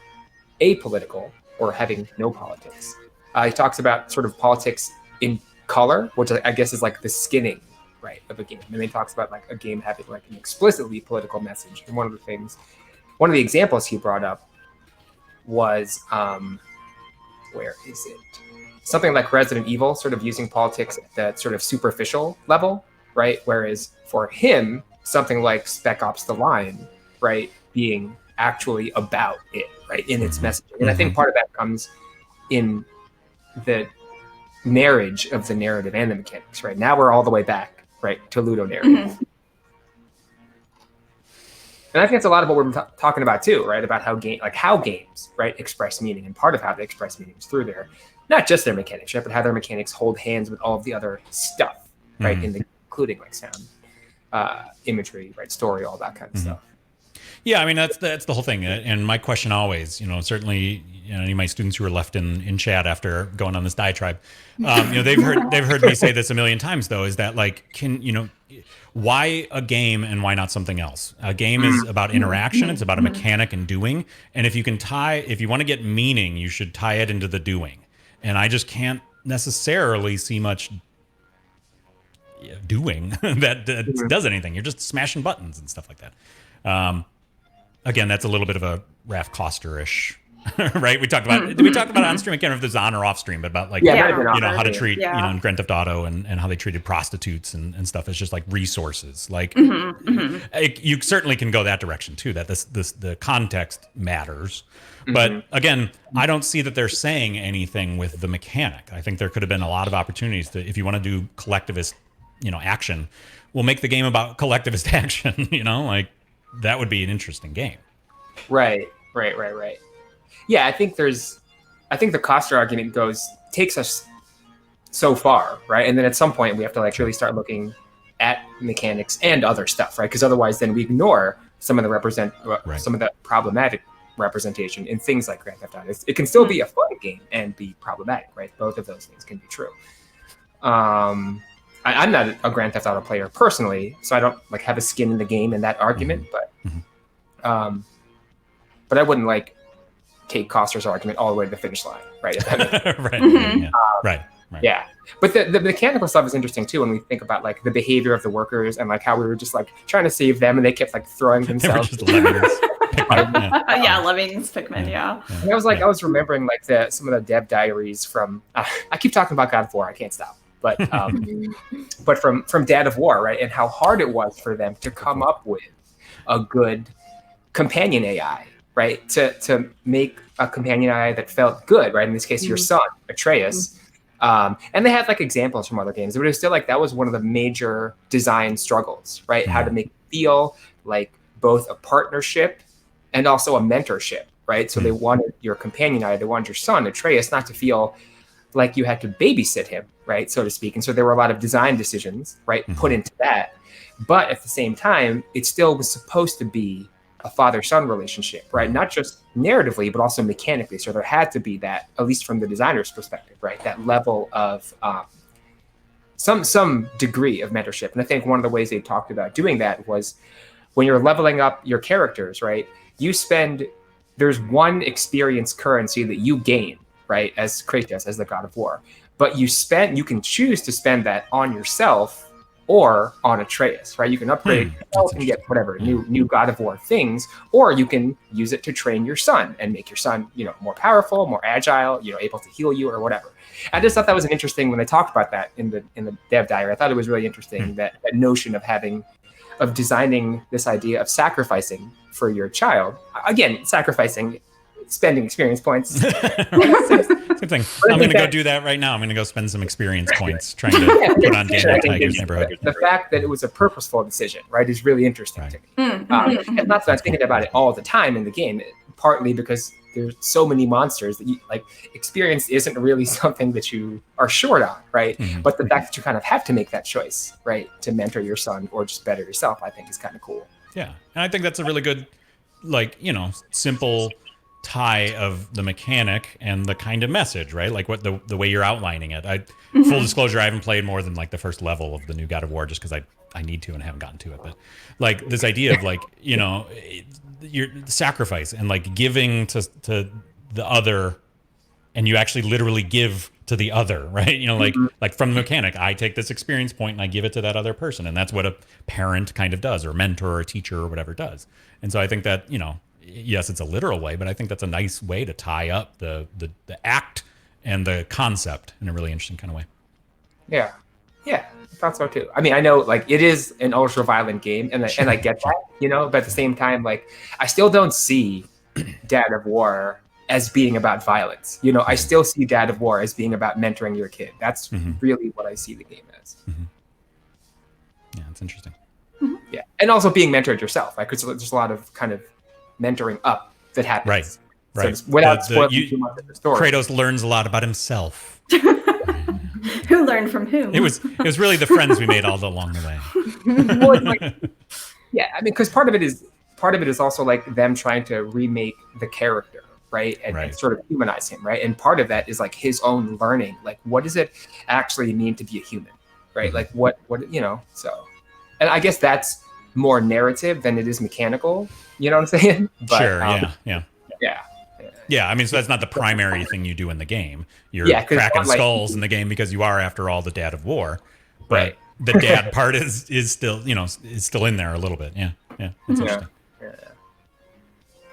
apolitical or having no politics. He talks about sort of politics in color, which I guess is like the skinning, right, of a game. And then he talks about like a game having like an explicitly political message. And one of the examples he brought up was, where is it? something like Resident Evil, sort of using politics at that sort of superficial level, right? Whereas for him, something like Spec Ops: The Line, right, being actually about it, right, in its messaging. And I think part of that comes in the marriage of the narrative and the mechanics, right? Now we're all the way back, right, to Ludo narrative. And I think that's a lot of what we're talking about too, right? About how games, right, express meaning, and part of how they express meaning is through their, not just their mechanics, right, but how their mechanics hold hands with all of the other stuff, right, including like sound, imagery, right, story, all that kind of stuff. Yeah, I mean that's the whole thing. And my question always, certainly, any of my students who are left in chat after going on this diatribe, they've heard me say this a million times though, is that like, why a game and why not something else? A game is about interaction. It's about a mechanic and doing. And if you want to get meaning, you should tie it into the doing. And I just can't necessarily see much doing that does anything. You're just smashing buttons and stuff like that. Again, that's a little bit of a Raph Koster-ish, right? We talked about it on stream. I can't remember if this is on or off stream, but about like, how to treat, in Grand Theft Auto and how they treated prostitutes and stuff as just like resources. Like you certainly can go that direction too, that the context matters. But again, I don't see that they're saying anything with the mechanic. I think there could have been a lot of opportunities to, if you want to do collectivist, action, we'll make the game about collectivist action, like that would be an interesting game. Right. Yeah, I think the Coster argument takes us so far, right? And then at some point we have to like really start looking at mechanics and other stuff, right? Because otherwise then we ignore some of the some of the problematic representation in things like Grand Theft Auto. It can still be a fun game and be problematic, right? Both of those things can be true. I'm not a Grand Theft Auto player personally, so I don't like have a skin in the game in that argument, but I wouldn't like take Coster's argument all the way to the finish line, right? Right. Yeah. But the mechanical stuff is interesting too when we think about like the behavior of the workers and like how we were just like trying to save them and they kept like throwing themselves. They were just Lemmings, Pikmin, And I was remembering like some of the dev diaries from I keep talking about God of War, I can't stop. But but from Dad of War, right? And how hard it was for them to come up with a good companion AI, right? To make a companion AI that felt good, right? In this case, your son, Atreus. And they had like examples from other games, but it was still like that was one of the major design struggles, right? How to make it feel like both a partnership and also a mentorship, right? So they wanted your companion AI, they wanted your son, Atreus, not to feel like you had to babysit him, right, so to speak. And so there were a lot of design decisions, right, put into that. But at the same time, it still was supposed to be a father-son relationship, right? Not just narratively, but also mechanically. So there had to be that, at least from the designer's perspective, right, that level of some degree of mentorship. And I think one of the ways they talked about doing that was when you're leveling up your characters, right, there's one experience currency that you gain, right, as Kratos, as the God of War. But you can choose to spend that on yourself or on Atreus, right? You can upgrade yourself and get whatever new God of War things, or you can use it to train your son and make your son, more powerful, more agile, able to heal you or whatever. I just thought that was an interesting when they talked about that in the dev diary. I thought it was really interesting that notion of designing this idea of sacrificing for your child. Again, sacrificing, spending experience points. Same thing. I'm going to go do that right now. I'm going to go spend some experience points trying to put on Daniel Tiger's neighborhood. The fact that it was a purposeful decision, right, is really interesting to me. And that's why I'm thinking about it all the time in the game, partly because there's so many monsters that experience isn't really something that you are short on, right? But the fact that you kind of have to make that choice, right, to mentor your son or just better yourself, I think is kind of cool. Yeah. And I think that's a really good, simple tie of the mechanic and the kind of message, right? Like what the way you're outlining it. Full disclosure, I haven't played more than like the first level of the new God of War just because I need to and haven't gotten to it. But like this idea of your sacrifice and like giving to the other, and you actually literally give to the other, right? Like from the mechanic, I take this experience point and I give it to that other person. And that's what a parent kind of does, or a mentor or a teacher or whatever does. And so I think that, yes, it's a literal way, but I think that's a nice way to tie up the act and the concept in a really interesting kind of way. Yeah, I thought so too. I mean, I know like it is an ultra violent game, and I get that, you know, but at the same time, like I still don't see Dad of War as being about violence. You know, I still see Dad of War as being about mentoring your kid. That's really what I see the game as. Yeah, it's interesting. Yeah, and also being mentored yourself. Like, 'cause there's a lot of kind of mentoring up that happens. Right. So without spoiling too much of the story, Kratos learns a lot about himself. Who learned from whom? It was really the friends we made all along the way. Well, it's like, yeah, I mean, because part of it is also like them trying to remake the character, right? And sort of humanize him, right? And part of that is like his own learning. Like, what does it actually mean to be a human, right? Like, what you know? So, and I guess that's more narrative than it is mechanical. You know what I'm saying? But, sure. Yeah. I mean, so that's not the primary thing you do in the game. You're cracking skulls in the game because you are, after all, the Dad of War. But the dad part is still, you know, is still in there a little bit. Yeah. That's interesting.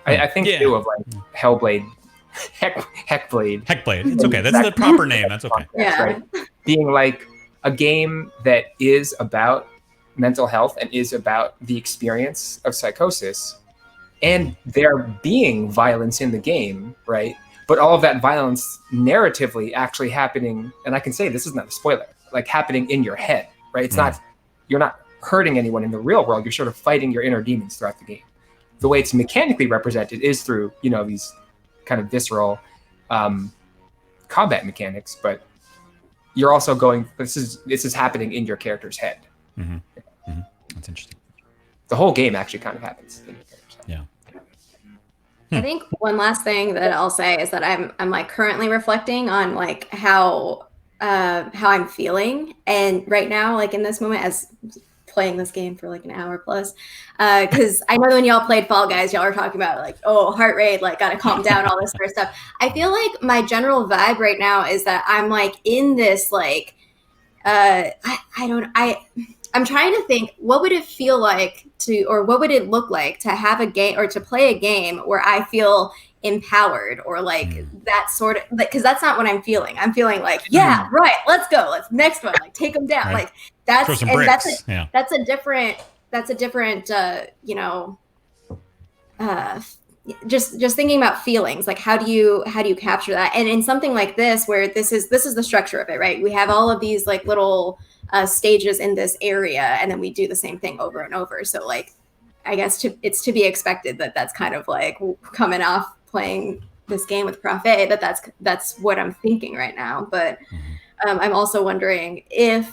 I think too of like Hellblade, Heckblade. Heckblade. It's okay. That's the proper name. That's okay. Yeah. Right? Being like a game that is about mental health and is about the experience of psychosis, and there being violence in the game, right? But all of that violence narratively actually happening, and I can say this is not a spoiler, like happening in your head, right? It's not, you're not hurting anyone in the real world. You're sort of fighting your inner demons throughout the game. The way it's mechanically represented is through, you know, these kind of visceral combat mechanics, but you're also going, this is happening in your character's head. That's interesting. The whole game actually kind of happens in your character's head. Yeah. I think one last thing that I'll say is that I'm like currently reflecting on like how I'm feeling, and right now, like in this moment, as playing this game for like an hour plus, because I know when y'all played Fall Guys, y'all are talking about like, oh, heart rate, like gotta calm down, all this sort of stuff. I feel like my general vibe right now is that I'm like in this like, I'm trying to think, what would it feel like to, or what would it look like to have a game or to play a game where I feel empowered or like that sort of, like, because that's not what I'm feeling. I'm feeling like, yeah, right, let's go, let's next one, like take them down, like that's throw some and bricks. that's a different you know, just thinking about feelings, like how do you capture that? And in something like this, where this is the structure of it, right? We have all of these like little stages in this area, and then we do the same thing over and over. So like, I guess it's to be expected that that's kind of like coming off playing this game with Prof A, that's what I'm thinking right now. But I'm also wondering if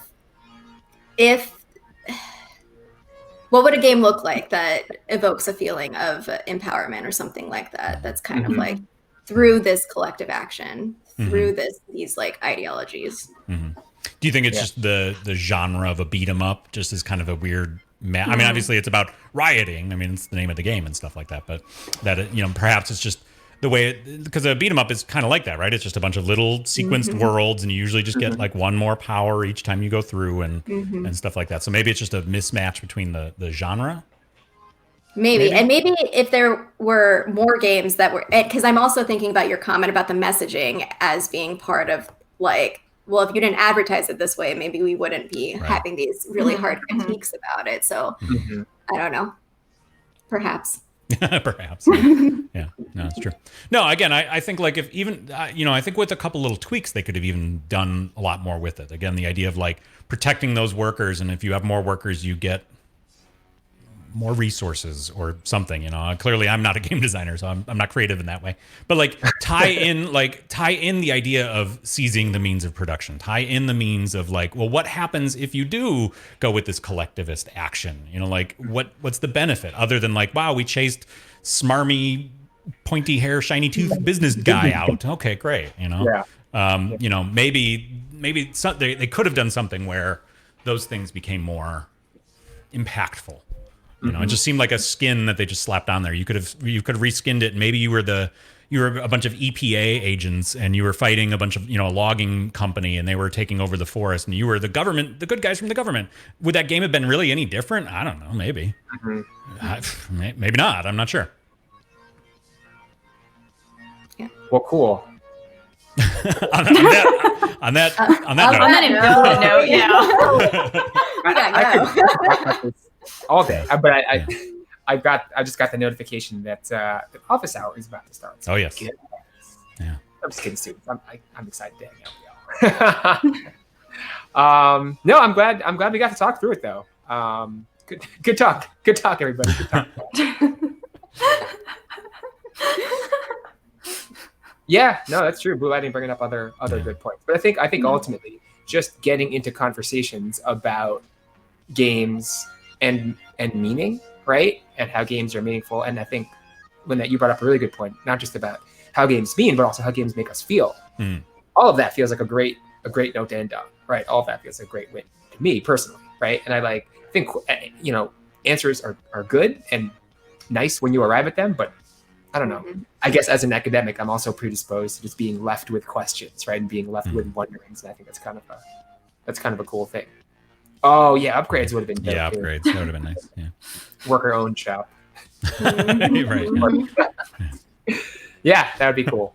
what would a game look like that evokes a feeling of empowerment or something like that? That's kind of like through this collective action, through these like ideologies. Do you think it's just the genre of a beat 'em up, just as kind of a weird? I mean, obviously it's about rioting. I mean, it's the name of the game and stuff like that. But that, you know, perhaps it's just the way, because a beat 'em up is kind of like that, right? It's just a bunch of little sequenced worlds, and you usually just get like one more power each time you go through, and stuff like that. So maybe it's just a mismatch between the genre. Maybe. And maybe if there were more games that were, because I'm also thinking about your comment about the messaging as being part of like, well, if you didn't advertise it this way, maybe we wouldn't be having these really hard critiques about it. So I don't know. Perhaps. Perhaps. Yeah, no, it's true. No, again, I think like if even, you know, I think with a couple little tweaks, they could have even done a lot more with it. Again, the idea of like protecting those workers. And if you have more workers, you get more resources or something, you know. Clearly I'm not a game designer, so I'm not creative in that way, but like tie in the idea of seizing the means of production, tie in the means of like, well, what happens if you do go with this collectivist action, you know, like what's the benefit other than like, wow, we chased smarmy pointy hair shiny tooth business guy out, okay, great, you know. You know, maybe they could have done something where those things became more impactful. You know, it just seemed like a skin that they just slapped on there. You could have reskinned it. Maybe you were a bunch of EPA agents, and you were fighting a bunch of, you know, a logging company, and they were taking over the forest, and you were the government, the good guys from the government. Would that game have been really any different? I don't know. Maybe. Maybe not. I'm not sure. Yeah. Well, cool. on that important note, yeah. I could talk about this all day, but I just got the notification that the office hour is about to start. So yes. Good. Yeah. I'm just kidding, students. I'm excited to hang out with y'all. No, I'm glad we got to talk through it though. Good talk, everybody. Good talk. Yeah, no, that's true. Blue Lighting bringing up other good points, but I think ultimately just getting into conversations about games and meaning, right, and how games are meaningful. And I think you brought up a really good point, not just about how games mean, but also how games make us feel. All of that feels like a great note to end on, right? All of that feels like a great win to me personally, right? And I think answers are good and nice when you arrive at them, but I don't know. I guess as an academic, I'm also predisposed to just being left with questions, right, and being left with wonderings. And I think that's kind of a cool thing. Oh yeah, upgrades would have been dope. Yeah, upgrades that would have been nice. Yeah, work our own shop. Right. Yeah, that would be cool.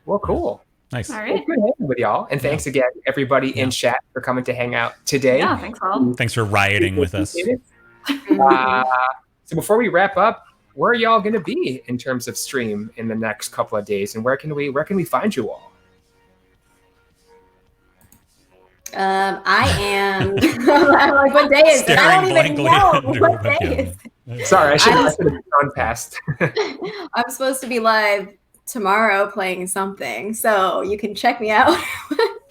Well, cool. Nice. All Well, right. good hanging with y'all, and thanks again, everybody in chat, for coming to hang out today. Yeah, thanks all. Thanks for rioting with us. So before we wrap up, where are y'all going to be in terms of stream in the next couple of days, and where can we find you all? I am. I'm like, what day is it? I don't even know what day is it. Sorry, I should have gone past. I'm supposed to be live tomorrow playing something, so you can check me out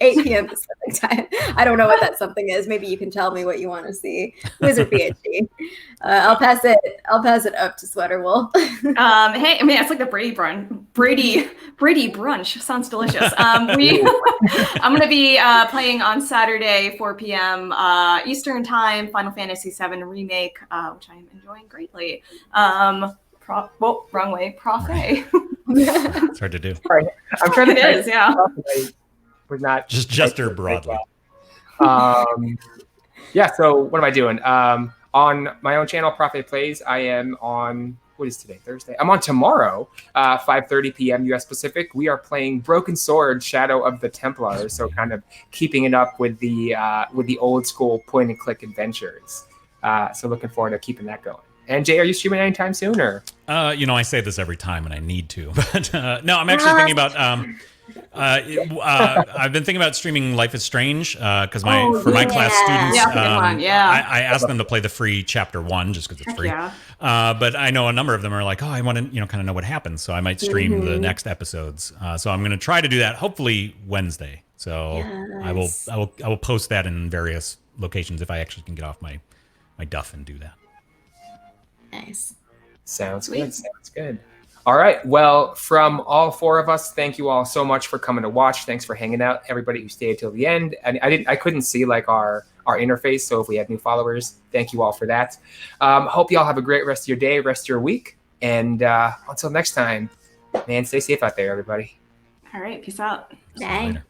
8 p.m. Pacific time. I don't know what that something is. Maybe you can tell me what you want to see. Wizard PhD. I'll pass it up to Sweater Wolf. Hey, I mean, it's like the Brady brunch. Sounds delicious. I'm going to be playing on Saturday, 4 p.m. Eastern time, Final Fantasy VII Remake, which I am enjoying greatly. Wrong way. Prof A. It's hard to do. Sorry, I'm trying to. It is, yeah. We're not Just gesture broadly. Yeah. So what am I doing? On my own channel, ProfsPlay, I am on. What is today? Thursday. I'm on tomorrow, 5:30 p.m. U.S. Pacific. We are playing Broken Sword: Shadow of the Templars. So kind of keeping it up with the old school point and click adventures. So looking forward to keeping that going. And Jay, are you streaming anytime soon, or? I say this every time, and I need to, but no, I'm actually thinking about. I've been thinking about streaming Life is Strange because my class students, I asked them to play the free chapter 1 just because it's free. Yeah. But I know a number of them are like, oh, I want to kind of know what happens, so I might stream the next episodes. So I'm going to try to do that hopefully Wednesday. So Yes. I will post that in various locations if I actually can get off my duff and do that. Nice. Sounds good. All right. Well, from all 4 of us, thank you all so much for coming to watch. Thanks for hanging out. Everybody who stayed till the end. And I couldn't see our interface, so if we have new followers, thank you all for that. Hope you all have a great rest of your day, rest of your week, and until next time, man, stay safe out there, everybody. All right. Peace out. Bye. Later.